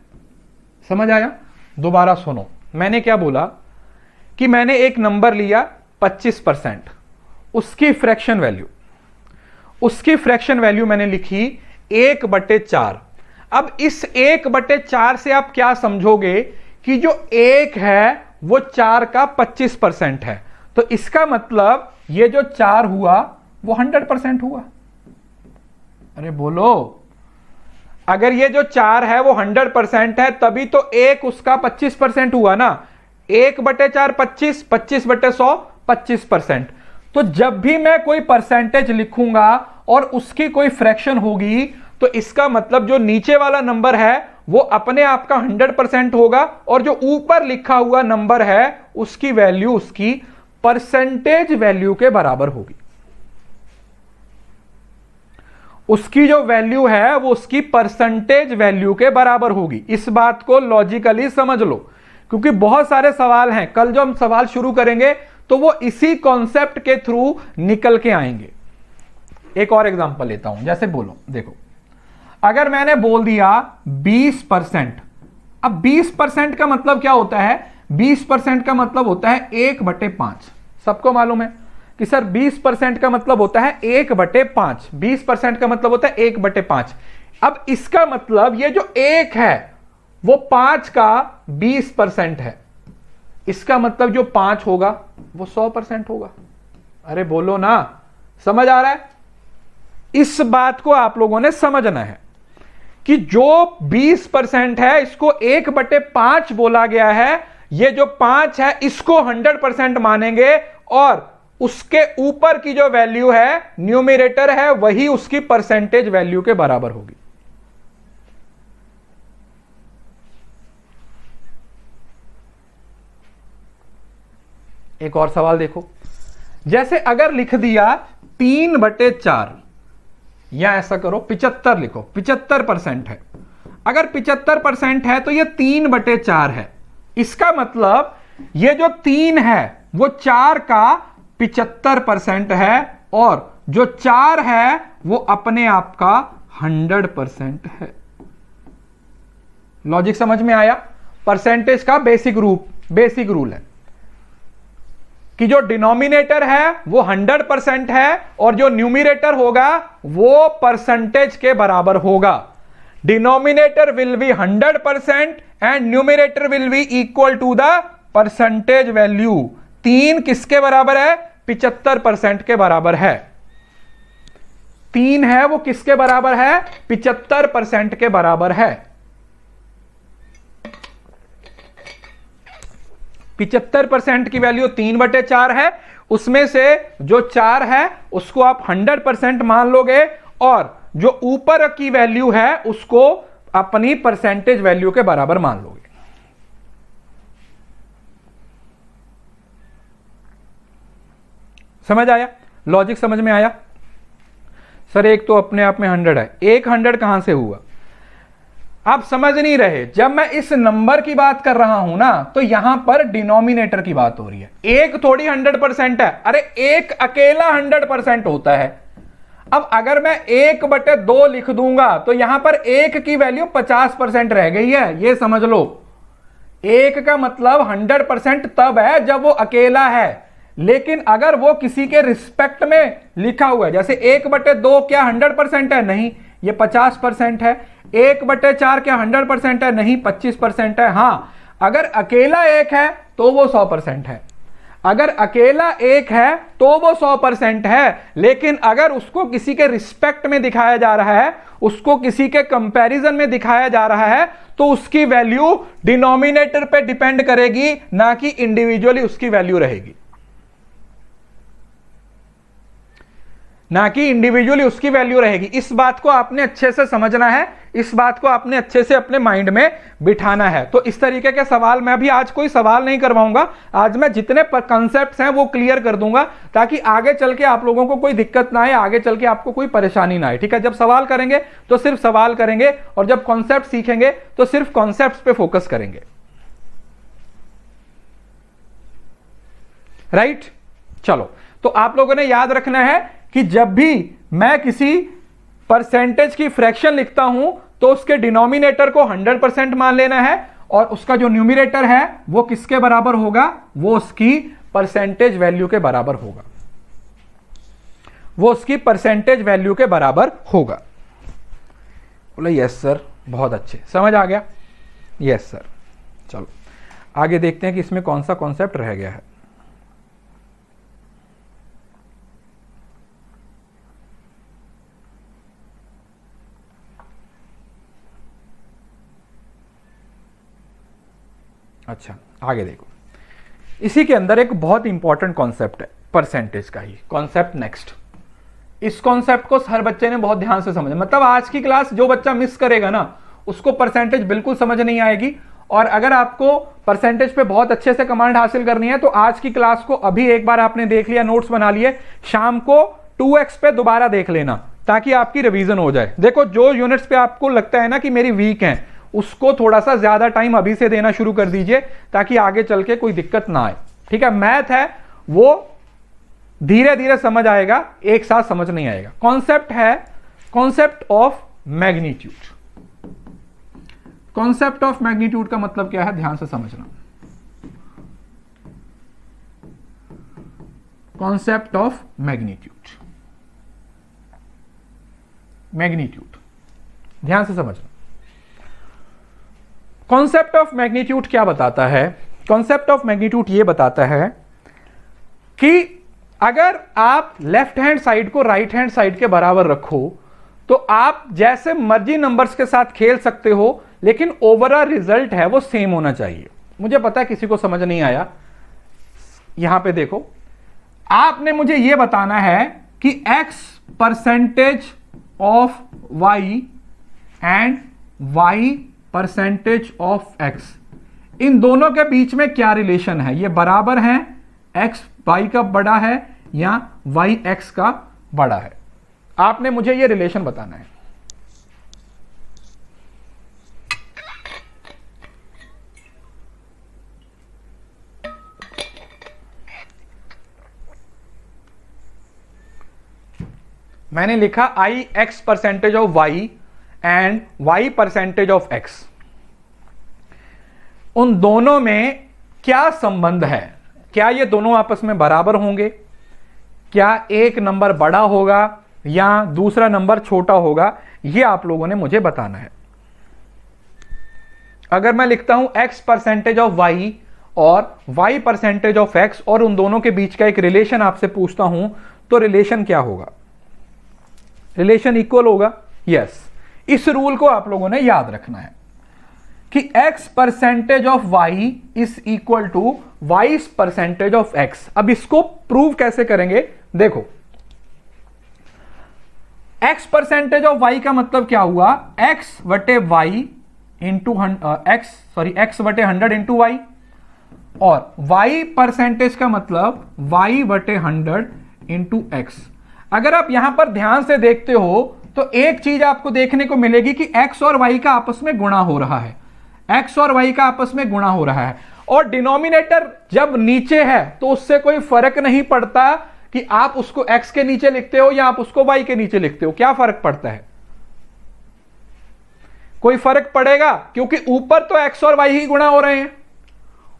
समझ आया? दोबारा सुनो, मैंने क्या बोला कि मैंने एक नंबर लिया 25%, उसकी फ्रैक्शन वैल्यू मैंने लिखी 1/4। अब इस 1/4 से आप क्या समझोगे कि जो 1 है वो 4 का 25% है। तो इसका मतलब ये जो 4 हुआ वो 100% हुआ। अरे बोलो, अगर ये जो 4 है वो 100% है तभी तो 1 उसका 25% हुआ ना। 1/4 25, 25/100 25%। तो जब भी मैं कोई परसेंटेज लिखूंगा और उसकी कोई फ्रैक्शन होगी तो इसका मतलब जो नीचे वाला नंबर है वो अपने आप का 100% होगा, और जो ऊपर लिखा हुआ नंबर है उसकी वैल्यू उसकी परसेंटेज वैल्यू के बराबर होगी। उसकी जो वैल्यू है वो उसकी परसेंटेज वैल्यू के बराबर होगी। इस बात को लॉजिकली समझ लो, क्योंकि बहुत सारे सवाल हैं। कल जो हम सवाल शुरू करेंगे तो वो इसी कॉन्सेप्ट के थ्रू निकल के आएंगे। एक और एग्जांपल लेता हूं, जैसे बोलो, देखो, अगर मैंने बोल दिया 20%, अब 20% का मतलब क्या होता है? 20% का मतलब होता है 1/5। सबको मालूम है कि सर 20% का मतलब होता है 1/5। 20% का मतलब होता है 1/5। अब इसका मतलब ये जो 1 है वो 5 का 20% है। इसका मतलब जो 5 होगा वो 100% होगा। अरे बोलो ना, समझ आ रहा है? इस बात को आप लोगों ने समझना है कि जो 20% है इसको 1/5 बोला गया है। ये जो 5 है इसको 100% मानेंगे, और उसके ऊपर की जो वैल्यू है, न्यूमरेटर है, वही उसकी परसेंटेज वैल्यू के बराबर होगी। एक और सवाल देखो, जैसे अगर लिख दिया 3/4, या ऐसा करो 75 लिखो, 75% है। अगर 75% है तो ये 3/4 है। इसका मतलब ये जो 3 है वो 4 का 75% है, और जो 4 है वो अपने आप का 100% है। लॉजिक समझ में आया? परसेंटेज का बेसिक रूल है कि जो डिनोमिनेटर है वो 100% है और जो न्यूमरेटर होगा वो परसेंटेज के बराबर होगा। Denominator will be 100% and numerator will be equal to the percentage value. 3 किसके बराबर है? 75% के बराबर है। 3 है वो किसके बराबर है? 75% के बराबर है। 75% की वैल्यू 3/4 है। उसमें से जो 4 है उसको आप 100% मान लोगे, और जो ऊपर की वैल्यू है उसको अपनी परसेंटेज वैल्यू के बराबर मान लोगे। समझ आया? लॉजिक समझ में आया? सर एक तो अपने आप में 100 है, एक 100 कहां से हुआ? आप समझ नहीं रहे। जब मैं इस नंबर की बात कर रहा हूं ना तो यहां पर डिनोमिनेटर की बात हो रही है। एक थोड़ी 100% है, अरे एक अकेला 100% होता है। अब अगर मैं 1/2 लिख दूंगा तो यहां पर एक की वैल्यू 50% रह गई है, ये समझ लो। एक का मतलब 100% तब है जब वो अकेला है, लेकिन अगर वो किसी के रिस्पेक्ट में लिखा हुआ है, जैसे 1/2 क्या 100% है? नहीं, ये 50% है। 1/4 क्या 100% है? नहीं, 25% है। हां, अगर अकेला एक है तो वो 100% है। अगर अकेला एक है तो वो 100% है, लेकिन अगर उसको किसी के रिस्पेक्ट में दिखाया जा रहा है उसको किसी के कंपैरिजन में दिखाया जा रहा है, तो उसकी वैल्यू डिनोमिनेटर पे डिपेंड करेगी, ना कि इंडिविजुअली उसकी वैल्यू रहेगी, ना कि इंडिविजुअली उसकी वैल्यू रहेगी। इस बात को आपने अच्छे से समझना है, इस बात को आपने अच्छे से अपने माइंड में बिठाना है। तो इस तरीके के सवाल मैं भी आज कोई सवाल नहीं करवाऊंगा, आज मैं जितने कॉन्सेप्ट्स हैं वो क्लियर कर दूंगा, ताकि आगे चल के आप लोगों को कोई दिक्कत ना आए, आगे चल के आपको कोई परेशानी ना आए। ठीक है, जब सवाल करेंगे तो सिर्फ सवाल करेंगे, और जब कॉन्सेप्ट सीखेंगे तो सिर्फ कॉन्सेप्ट पे फोकस करेंगे। राइट, चलो, तो आप लोगों ने याद रखना है कि जब भी मैं किसी परसेंटेज की फ्रैक्शन लिखता हूं तो उसके डिनोमिनेटर को 100% मान लेना है, और उसका जो न्यूमरेटर है वो किसके बराबर होगा, वो उसकी परसेंटेज वैल्यू के बराबर होगा, वो उसकी परसेंटेज वैल्यू के बराबर होगा। बोले यस सर, बहुत अच्छे, समझ आ गया, यस सर। चलो आगे देखते हैं कि इसमें कौन सा कॉन्सेप्ट रह गया है। अच्छा, आगे देखो, इसी के अंदर एक बहुत इंपॉर्टेंट कॉन्सेप्ट है परसेंटेज का ही कॉन्सेप्ट नेक्स्ट। इस कॉन्सेप्ट को हर बच्चे ने बहुत ध्यान से समझना, मतलब आज की क्लास जो बच्चा मिस करेगा ना उसको परसेंटेज बिल्कुल समझ नहीं आएगी। और अगर आपको परसेंटेज पे बहुत अच्छे से कमांड हासिल करनी है तो आज की क्लास को अभी एक बार आपने देख लिया, नोट्स बना लिए, शाम को 2x पे दोबारा देख लेना ताकि आपकी रिवीजन हो जाए। देखो, जो यूनिट्स पे आपको लगता है ना कि मेरी वीक हैं, उसको थोड़ा सा ज्यादा टाइम अभी से देना शुरू कर दीजिए ताकि आगे चल के कोई दिक्कत ना आए। ठीक है, मैथ है वो धीरे धीरे समझ आएगा, एक साथ समझ नहीं आएगा। कॉन्सेप्ट है concept of magnitude. Concept of magnitude का मतलब क्या है, ध्यान से समझना। कॉन्सेप्ट ऑफ मैग्नीट्यूड, मैग्नीट्यूड ध्यान से समझना। कॉन्सेप्ट ऑफ मैग्नीट्यूड क्या बताता है, कॉन्सेप्ट ऑफ मैग्नीट्यूड ये बताता है कि अगर आप लेफ्ट हैंड साइड को राइट हैंड साइड के बराबर रखो तो आप जैसे मर्जी नंबर्स के साथ खेल सकते हो, लेकिन ओवरऑल रिजल्ट है वो सेम होना चाहिए। मुझे पता है किसी को समझ नहीं आया, यहां पे देखो, आपने मुझे यह बताना है कि x percentage of y and y percentage of x, इन दोनों के बीच में क्या रिलेशन है, ये बराबर है, x y का बड़ा है या y x का बड़ा है। आपने मुझे ये रिलेशन बताना है। मैंने लिखा i x percentage of y and y percentage of x, उन दोनों में क्या संबंध है, क्या ये दोनों आपस में बराबर होंगे, क्या एक नंबर बड़ा होगा या दूसरा नंबर छोटा होगा, ये आप लोगों ने मुझे बताना है। अगर मैं लिखता हूं x परसेंटेज ऑफ y और y परसेंटेज ऑफ x और उन दोनों के बीच का एक रिलेशन आपसे पूछता हूं, तो रिलेशन क्या होगा, रिलेशन इक्वल होगा। यस, इस रूल को आप लोगों ने याद रखना है कि x percentage of y is equal to y percentage of x। अब इसको प्रूव कैसे करेंगे, देखो, x परसेंटेज ऑफ y का मतलब क्या हुआ, x बटे y इंटू x बटे 100 इंटू y, और y परसेंटेज का मतलब y बटे 100 इंटू x। अगर आप यहां पर ध्यान से देखते हो तो एक चीज आपको देखने को मिलेगी कि x और y का आपस में गुणा हो रहा है, x और y का आपस में गुणा हो रहा है, और डिनोमिनेटर जब नीचे है तो उससे कोई फर्क नहीं पड़ता कि आप उसको x के नीचे लिखते हो या आप उसको y के नीचे लिखते हो। क्या फर्क पड़ता है, कोई फर्क पड़ेगा, क्योंकि ऊपर तो x और y ही गुणा हो रहे हैं,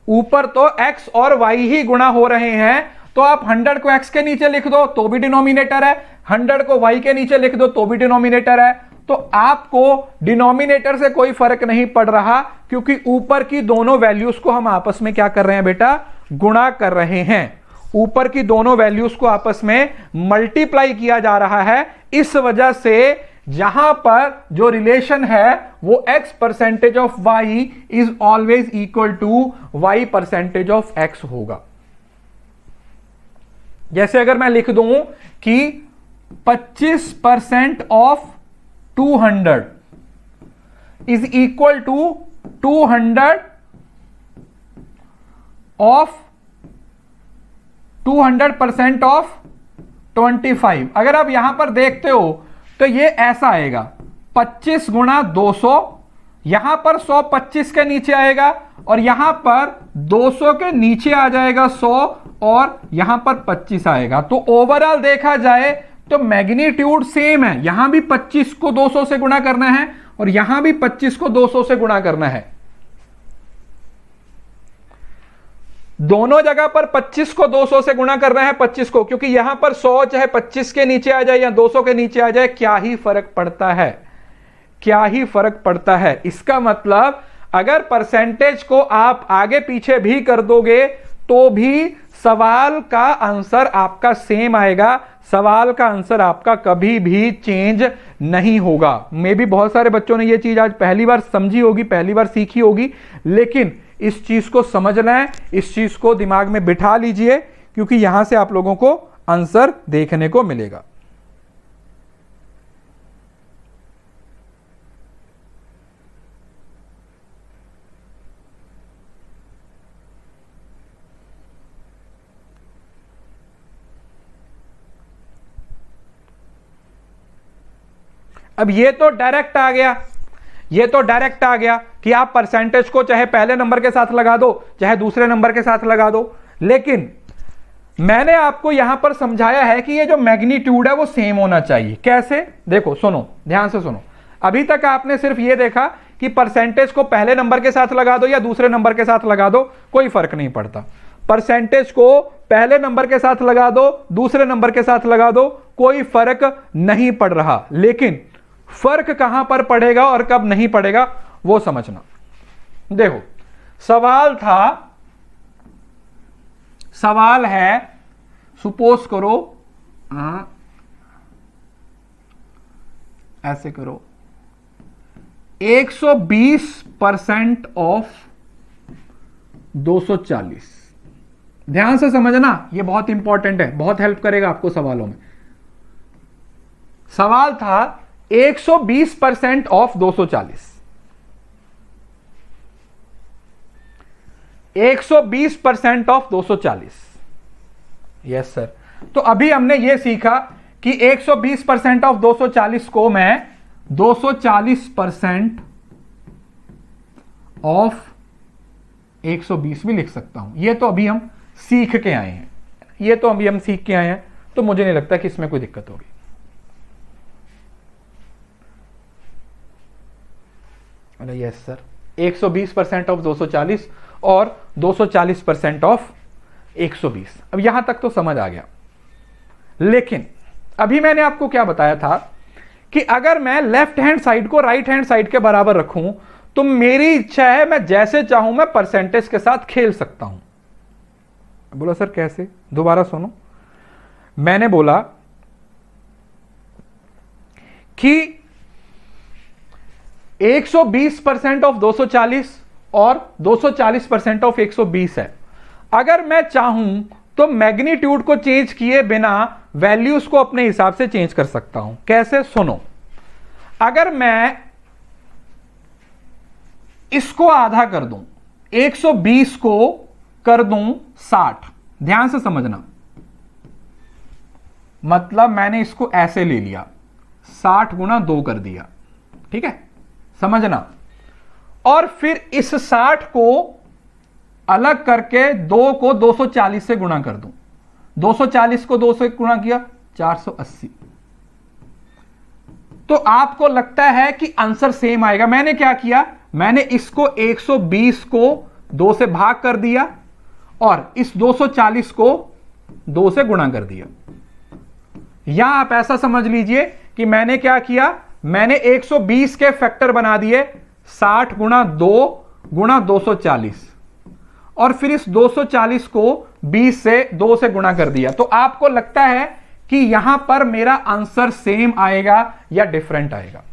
ऊपर तो x और y ही गुणा हो रहे हैं। तो आप 100 को x के नीचे लिख दो तो भी डिनोमिनेटर है, 100 को y के नीचे लिख दो तो भी डिनोमिनेटर है। तो आपको डिनोमिनेटर से कोई फर्क नहीं पड़ रहा, क्योंकि ऊपर की दोनों वैल्यूज को हम आपस में क्या कर रहे हैं बेटा, गुणा कर रहे हैं। ऊपर की दोनों वैल्यूज को आपस में मल्टीप्लाई किया जा रहा है, इस वजह से जहां पर जो रिलेशन है वो x percentage of y is always equal to y percentage of x होगा। जैसे अगर मैं लिख दूं कि 25% of 200 is equal to 200 of 200% of 25। अगर आप यहां पर देखते हो तो ये ऐसा आएगा 25 गुणा 200, यहां पर 100 25 के नीचे आएगा और यहां पर 200 के नीचे आ जाएगा 100 और यहां पर 25 आएगा। तो ओवरऑल देखा जाए तो मैग्नीट्यूड सेम है, यहां भी 25 को 200 से गुणा करना है और यहां भी 25 को 200 से गुणा करना है। दोनों जगह पर 25 को 200 से गुणा करना है 25 को, क्योंकि यहां पर 100 चाहे 25 के नीचे आ जाए या 200 के नीचे आ जाए, क्या ही फर्क पड़ता है, क्या ही फर्क पड़ता है। इसका मतलब अगर परसेंटेज को आप आगे पीछे भी कर दोगे तो भी सवाल का आंसर आपका सेम आएगा, सवाल का आंसर आपका कभी भी चेंज नहीं होगा। मे भी बहुत सारे बच्चों ने यह चीज आज पहली बार समझी होगी, पहली बार सीखी होगी, लेकिन इस चीज को समझना है, इस चीज को दिमाग में बिठा लीजिए, क्योंकि यहां से आप लोगों को आंसर देखने को मिलेगा। अब ये तो डायरेक्ट आ गया, ये तो डायरेक्ट आ गया कि आप परसेंटेज को चाहे पहले नंबर के साथ लगा दो चाहे दूसरे नंबर के साथ लगा दो, लेकिन मैंने आपको यहां पर समझाया है कि ये जो मैग्नीट्यूड है वो सेम होना चाहिए। कैसे? देखो, सुनो, ध्यान से सुनो। अभी तक आपने सिर्फ ये देखा कि परसेंटेज को पहले नंबर के साथ लगा दो या दूसरे नंबर के साथ लगा दो, कोई फर्क नहीं पड़ता। परसेंटेज को पहले नंबर के साथ लगा दो, दूसरे नंबर के साथ लगा दो, कोई फर्क नहीं पड़ रहा। लेकिन फर्क कहां पर पड़ेगा और कब नहीं पड़ेगा वो समझना। देखो, सवाल था, सवाल है, सपोज करो, ऐसे करो, 120% ऑफ 240। ध्यान से समझना, यह बहुत इंपॉर्टेंट है, बहुत हेल्प करेगा आपको सवालों में। सवाल था 120% ऑफ 240, 120% ऑफ 240। Yes sir. तो अभी हमने यह सीखा कि 120% ऑफ 240 को मैं 240% ऑफ 120 भी लिख सकता हूं। यह तो अभी हम सीख के आए हैं, यह तो अभी हम सीख के आए हैं, तो मुझे नहीं लगता कि इसमें कोई दिक्कत होगी। यस सर, 120% ऑफ 240 और 240% ऑफ 120। अब यहां तक तो समझ आ गया। लेकिन अभी मैंने आपको क्या बताया था कि अगर मैं लेफ्ट हैंड साइड को राइट हैंड साइड के बराबर रखूं तो मेरी इच्छा है, मैं जैसे चाहूं मैं परसेंटेज के साथ खेल सकता हूं। बोला सर कैसे? दोबारा सुनो। मैंने बोला कि 120% ऑफ 240 और 240% ऑफ 120 है। अगर मैं चाहूं तो मैग्नीट्यूड को चेंज किए बिना वैल्यूज को अपने हिसाब से चेंज कर सकता हूं। कैसे? सुनो, अगर मैं इसको आधा कर दूं, 120 को कर दूं 60, ध्यान से समझना, मतलब मैंने इसको ऐसे ले लिया, 60 गुणा 2 कर दिया, ठीक है, समझना। और फिर इस 60 को अलग करके 2 को 240 से गुणा कर दूं, 240 को 2 से गुणा किया 480। तो आपको लगता है कि आंसर सेम आएगा। मैंने क्या किया, मैंने इसको 120 को 2 से भाग कर दिया और इस 240 को 2 से गुणा कर दिया। यहां आप ऐसा समझ लीजिए कि मैंने क्या किया, मैंने 120 के फैक्टर बना दिए 60 गुणा 2 गुणा 240 और फिर इस 240 को 20 से 2 से गुणा कर दिया। तो आपको लगता है कि यहां पर मेरा आंसर सेम आएगा या डिफरेंट आएगा।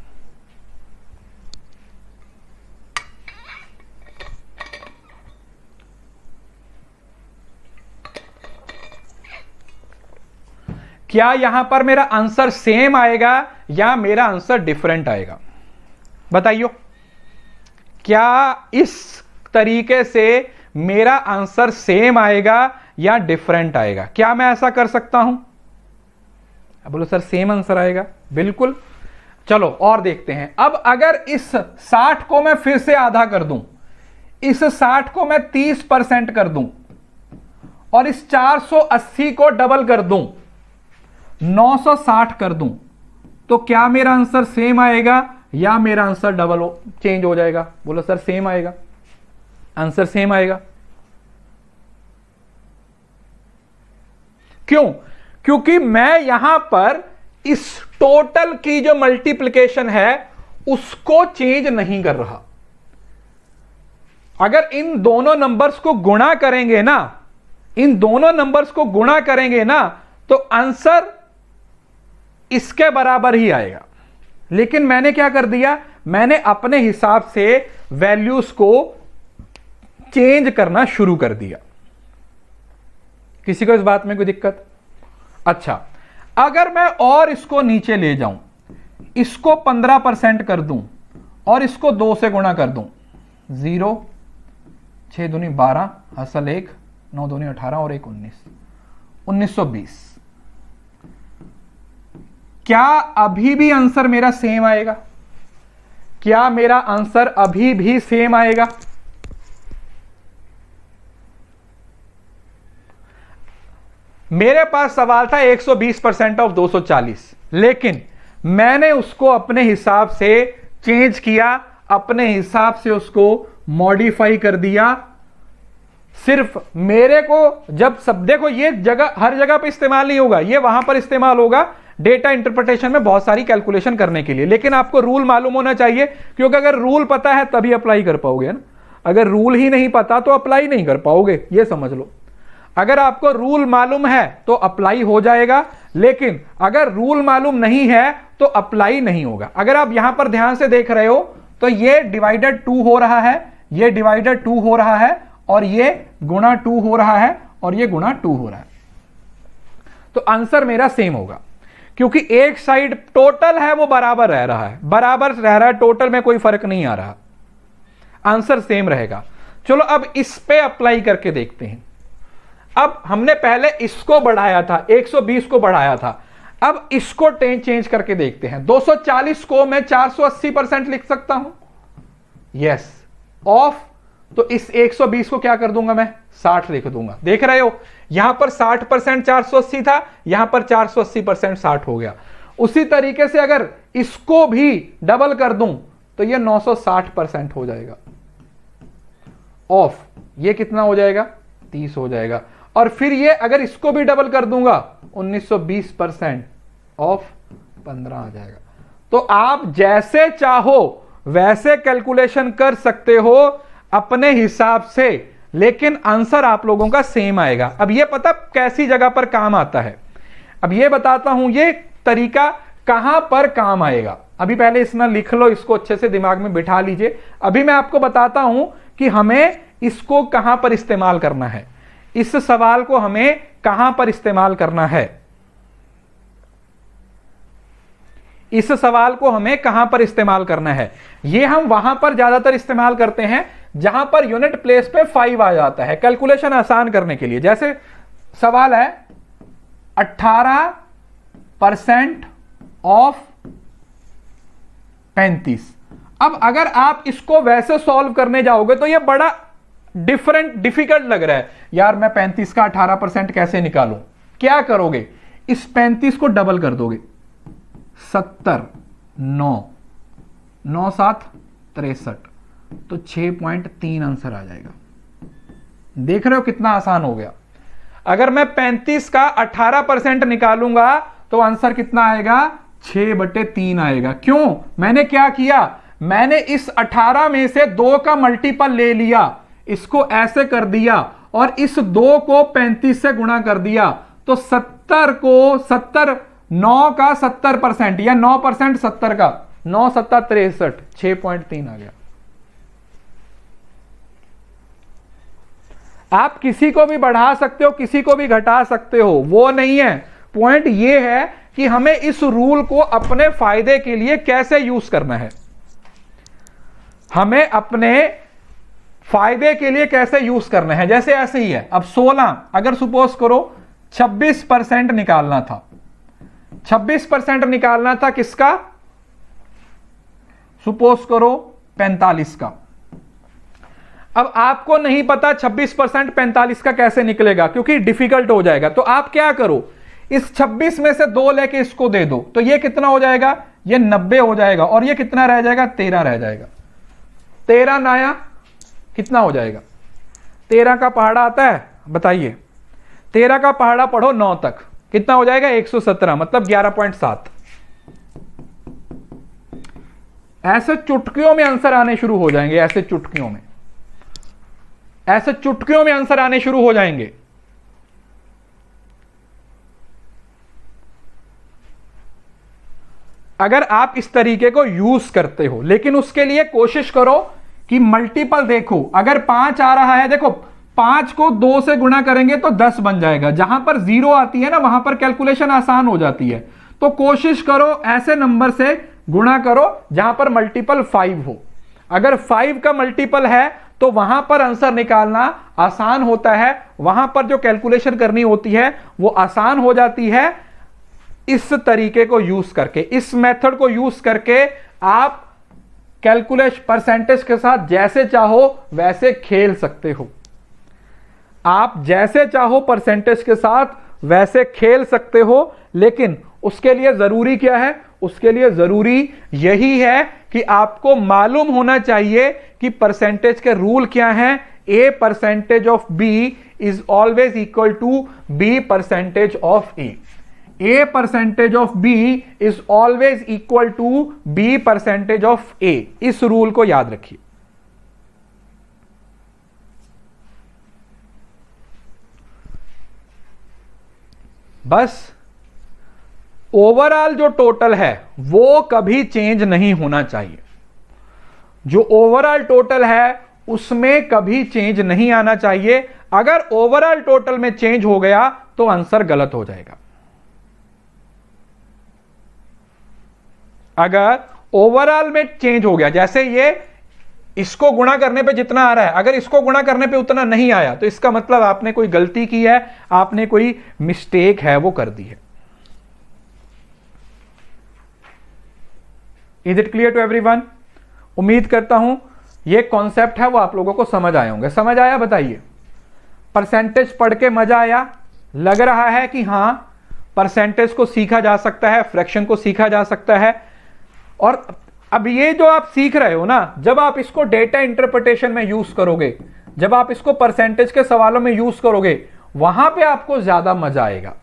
क्या यहां पर मेरा आंसर सेम आएगा या मेरा आंसर डिफरेंट आएगा? बताइए, क्या इस तरीके से मेरा आंसर सेम आएगा या डिफरेंट आएगा? क्या मैं ऐसा कर सकता हूं? अब बोलो सर सेम आंसर आएगा। बिल्कुल। चलो और देखते हैं। अब अगर इस 60 को मैं फिर से आधा कर दूं, इस 60 को मैं 30% कर दूं और इस 480 को डबल कर दूं, 960 कर दूं, तो क्या मेरा आंसर सेम आएगा या मेरा आंसर डबल चेंज हो जाएगा? बोलो सर सेम आएगा, आंसर सेम आएगा। क्यों? क्योंकि मैं यहां पर इस टोटल की जो मल्टीप्लिकेशन है उसको चेंज नहीं कर रहा। अगर इन दोनों नंबर्स को गुणा करेंगे ना, इन दोनों नंबर्स को गुणा करेंगे ना, तो आंसर इसके बराबर ही आएगा। लेकिन मैंने क्या कर दिया, मैंने अपने हिसाब से वैल्यूज को चेंज करना शुरू कर दिया। किसी को इस बात में कोई दिक्कत? अच्छा, अगर मैं और इसको नीचे ले जाऊं, इसको 15% कर दूं और इसको 2 से गुणा कर दूं, 0, 6 दूनी 12, असल 1, 9 दूनी 18 और 1 19, 1920। क्या अभी भी आंसर मेरा सेम आएगा? क्या मेरा आंसर अभी भी सेम आएगा? मेरे पास सवाल था 120% ऑफ 240, लेकिन मैंने उसको अपने हिसाब से चेंज किया, अपने हिसाब से उसको मॉडिफाई कर दिया। सिर्फ मेरे को जब सब देखो, ये जगह हर जगह पे इस्तेमाल नहीं होगा, ये वहां पर इस्तेमाल होगा डेटा इंटरप्रिटेशन में बहुत सारी कैलकुलेशन करने के लिए। लेकिन आपको रूल मालूम होना चाहिए, क्योंकि अगर रूल पता है तभी अप्लाई कर पाओगे ना। अगर रूल ही नहीं पता तो अप्लाई नहीं कर पाओगे, ये समझ लो। अगर आपको रूल मालूम है तो अप्लाई हो जाएगा, लेकिन अगर रूल मालूम नहीं है तो अप्लाई नहीं होगा। अगर आप यहां पर ध्यान से देख रहे हो तो ये डिवाइडेड 2 हो रहा है, ये डिवाइडेड 2 हो रहा है, और ये गुणा 2 हो रहा है, और ये गुणा 2 हो रहा है। तो आंसर मेरा सेम होगा, क्योंकि एक साइड टोटल है वो बराबर रह रहा है, बराबर रह रहा है, टोटल में कोई फर्क नहीं आ रहा, आंसर सेम रहेगा। चलो अब इस पे अप्लाई करके देखते हैं। अब हमने पहले इसको बढ़ाया था, 120 को बढ़ाया था, अब इसको चेंज करके देखते हैं। 240 को मैं 480% लिख सकता हूं, यस, ऑफ, तो इस 120 को क्या कर दूंगा मैं, 60 लिख दूंगा। देख रहे हो, यहां पर 60% 480 था, यहां पर 480% 60 हो गया। उसी तरीके से अगर इसको भी डबल कर दूं तो ये 960% हो जाएगा ऑफ, ये कितना हो जाएगा, 30 हो जाएगा। और फिर ये अगर इसको भी डबल कर दूंगा 1920% ऑफ 15 आ जाएगा। तो आप जैसे चाहो वैसे कैलकुलेशन कर सकते हो अपने हिसाब से, लेकिन आंसर आप लोगों का सेम आएगा। अब ये पता कैसी जगह पर काम आता है, अब ये बताता हूं ये तरीका कहां पर काम आएगा। अभी पहले इसमें लिख लो, इसको अच्छे से दिमाग में बिठा लीजिए। अभी मैं आपको बताता हूं कि हमें इसको कहां पर इस्तेमाल करना है, इस सवाल को हमें कहां पर इस्तेमाल करना है, इस सवाल को हमें कहां पर इस्तेमाल करना है। ये हम वहां पर ज्यादातर इस्तेमाल करते हैं जहां पर यूनिट प्लेस पे 5 आ जाता है, कैलकुलेशन आसान करने के लिए। जैसे सवाल है 18% ऑफ 35। अब अगर आप इसको वैसे सॉल्व करने जाओगे तो ये बड़ा डिफिकल्ट लग रहा है, यार मैं 35 का 18% कैसे निकालूं। क्या करोगे, इस 35 को डबल कर दोगे, 70, 9, 9 7 63, तो 6.3 आंसर आ जाएगा। देख रहे हो कितना आसान हो गया। अगर मैं 35 का 18% निकालूंगा तो आंसर कितना आएगा, 6/3 आएगा। क्यों, मैंने क्या किया, मैंने इस 18 में से 2 का मल्टीपल ले लिया, इसको ऐसे कर दिया और इस 2 को 35 से गुणा कर दिया, तो 70 70 को 70 9 का 70% या 9% 70 का 9 7 63 6.3 आ गया। आप किसी को भी बढ़ा सकते हो, किसी को भी घटा सकते हो, वो नहीं है पॉइंट। ये है कि हमें इस रूल को अपने फायदे के लिए कैसे यूज करना है, हमें अपने फायदे के लिए कैसे यूज करना है। जैसे ऐसे ही है, अब 16 अगर सपोज करो 26% निकालना था, 26% निकालना था किसका, सपोज करो 45 का। अब आपको नहीं पता 26% 45 का कैसे निकलेगा, क्योंकि डिफिकल्ट हो जाएगा। तो आप क्या करो, इस 26 में से 2 लेके इसको दे दो, तो ये कितना हो जाएगा, ये 90 हो जाएगा, और ये कितना रह जाएगा, 13 रह जाएगा। 13 नाया कितना हो जाएगा, 13 का पहाड़ा आता है, बताइए 13 का पहाड़ा पढ़ो 9 तक, कितना हो जाएगा 117, मतलब 11.7। ऐसे चुटकियों में आंसर आने शुरू हो जाएंगे, ऐसे चुटकियों में, ऐसे चुटकियों में आंसर आने शुरू हो जाएंगे। अगर आप इस तरीके को यूज करते हो, लेकिन उसके लिए कोशिश करो कि मल्टीपल देखो। अगर 5 आ रहा है, देखो 5 को 2 से गुणा करेंगे तो 10 बन जाएगा। जहां पर 0 आती है ना, वहां पर कैलकुलेशन आसान हो जाती है। तो कोशिश करो ऐसे नंबर से गुणा करो जहां पर मल्टीपल 5 हो। अगर 5 का मल्टीपल है तो वहां पर आंसर निकालना आसान होता है, वहां पर जो कैलकुलेशन करनी होती है वो आसान हो जाती है। इस तरीके को यूज करके, इस मेथड को यूज करके आप कैलकुलेशन परसेंटेज के साथ जैसे चाहो वैसे खेल सकते हो। आप जैसे चाहो परसेंटेज के साथ वैसे खेल सकते हो, लेकिन उसके लिए जरूरी क्या है, उसके लिए जरूरी यही है कि आपको मालूम होना चाहिए कि परसेंटेज के रूल क्या हैं। A percentage of B is always equal to B percentage of A. A percentage of B is always equal to B percentage of A. इस रूल को याद रखिए। बस ओवरऑल जो टोटल है वो कभी चेंज नहीं होना चाहिए। जो ओवरऑल टोटल है उसमें कभी चेंज नहीं आना चाहिए। अगर ओवरऑल टोटल में चेंज हो गया तो आंसर गलत हो जाएगा। अगर ओवरऑल में चेंज हो गया, जैसे ये इसको गुणा करने पे जितना आ रहा है, अगर इसको गुणा करने पे उतना नहीं आया तो इसका मतलब आपने कोई गलती की है, आपने कोई मिस्टेक है वो कर दी है। Is it clear to everyone? उम्मीद करता हूं ये कॉन्सेप्ट है वो आप लोगों को समझ आए होंगे। समझ आया? बताइए। परसेंटेज पढ़ के मजा आया? लग रहा है कि हां परसेंटेज को सीखा जा सकता है, फ्रैक्शन को सीखा जा सकता है। और अब ये जो आप सीख रहे हो ना, जब आप इसको डेटा इंटरप्रिटेशन में यूज करोगे, जब आप इसको परसेंटेज के सवालों में यूज करोगे, वहां पे आपको ज्यादा मजा आएगा।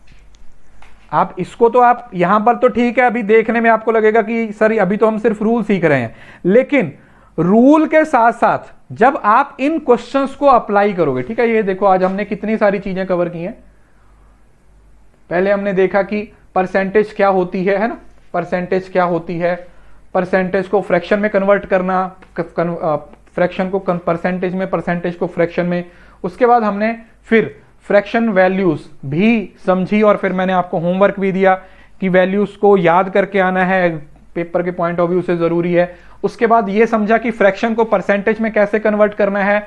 आप इसको तो आप यहां पर तो ठीक है, अभी देखने में आपको लगेगा कि सर अभी तो हम सिर्फ रूल सीख रहे हैं, लेकिन रूल के साथ साथ जब आप इन क्वेश्चंस को अप्लाई करोगे, ठीक है, ये देखो आज हमने कितनी सारी चीजें कवर की हैं। पहले हमने देखा कि परसेंटेज क्या होती है ना, परसेंटेज क्या होती है, परसेंटेज को फ्रैक्शन में कन्वर्ट करना, फ्रैक्शन को परसेंटेज में, परसेंटेज को फ्रैक्शन में। उसके बाद हमने फिर फ्रैक्शन वैल्यूज भी समझी, और फिर मैंने आपको होमवर्क भी दिया कि वैल्यूज को याद करके आना है, पेपर के पॉइंट ऑफ व्यू से जरूरी है। उसके बाद ये समझा कि फ्रैक्शन को परसेंटेज में कैसे कन्वर्ट करना है,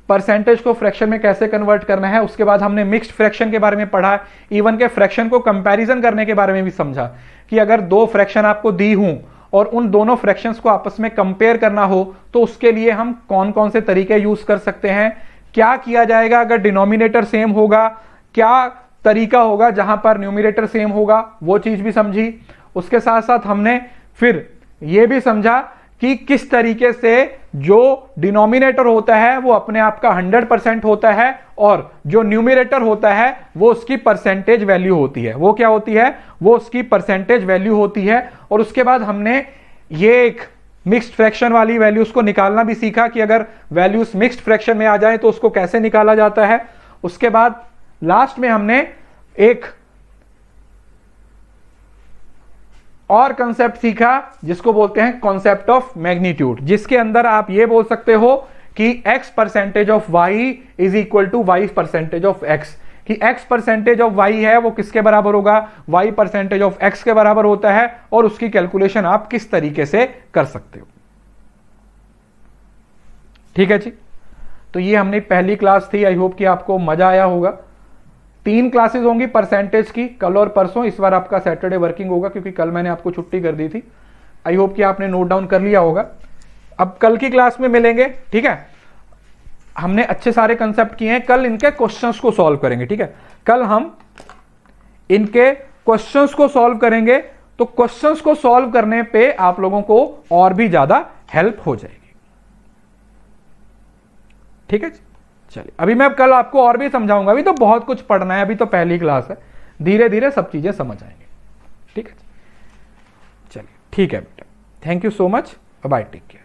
परसेंटेज को फ्रैक्शन में कैसे कन्वर्ट करना है। उसके बाद हमने मिक्स्ड फ्रैक्शन के बारे में पढ़ा, इवन के फ्रैक्शन को कंपैरिजन करने के बारे में भी समझा कि अगर दो फ्रैक्शन आपको दी हूं और उन दोनों फ्रैक्शंस को आपस में कंपेयर करना हो तो उसके लिए हम कौन कौन से तरीके यूज कर सकते हैं, क्या किया जाएगा अगर डिनोमिनेटर सेम होगा, क्या तरीका होगा जहां पर न्यूमरेटर सेम होगा, वो चीज भी समझी। उसके साथ साथ हमने फिर यह भी समझा कि किस तरीके से जो डिनोमिनेटर होता है वो अपने आप का 100% होता है, और जो न्यूमरेटर होता है वो उसकी परसेंटेज वैल्यू होती है। वो क्या होती है? वो उसकी परसेंटेज वैल्यू होती है। और उसके बाद हमने ये एक मिक्स्ड फ्रैक्शन वाली वैल्यूज को निकालना भी सीखा कि अगर वैल्यूज मिक्स्ड फ्रैक्शन में आ जाए तो उसको कैसे निकाला जाता है। उसके बाद लास्ट में हमने एक और कंसेप्ट सीखा जिसको बोलते हैं कॉन्सेप्ट ऑफ मैग्नीट्यूड, जिसके अंदर आप ये बोल सकते हो कि x percentage of y is equal to y percentage of x, कि x परसेंटेज ऑफ y है वो किसके बराबर होगा, y परसेंटेज ऑफ x के बराबर होता है, और उसकी कैलकुलेशन आप किस तरीके से कर सकते हो। ठीक है जी, तो ये हमने पहली क्लास थी। आई होप कि आपको मजा आया होगा। 3 क्लासेस होंगी परसेंटेज की, कल और परसों। इस बार आपका सैटरडे वर्किंग होगा क्योंकि कल मैंने आपको छुट्टी कर दी थी। आई होप कि आपने नोट डाउन कर लिया होगा। अब कल की क्लास में मिलेंगे, ठीक है। हमने अच्छे सारे कंसेप्ट किए हैं, कल इनके क्वेश्चंस को सॉल्व करेंगे, ठीक है। कल हम इनके क्वेश्चंस को सॉल्व करेंगे, तो क्वेश्चंस को सॉल्व करने पे आप लोगों को और भी ज्यादा हेल्प हो जाएगी। ठीक है, चलिए अभी मैं कल आपको और भी समझाऊंगा। अभी तो बहुत कुछ पढ़ना है, अभी तो पहली क्लास है, धीरे धीरे सब चीजें समझ आएंगे। ठीक है, चलिए ठीक है बेटा, thank you so much, bye, take care.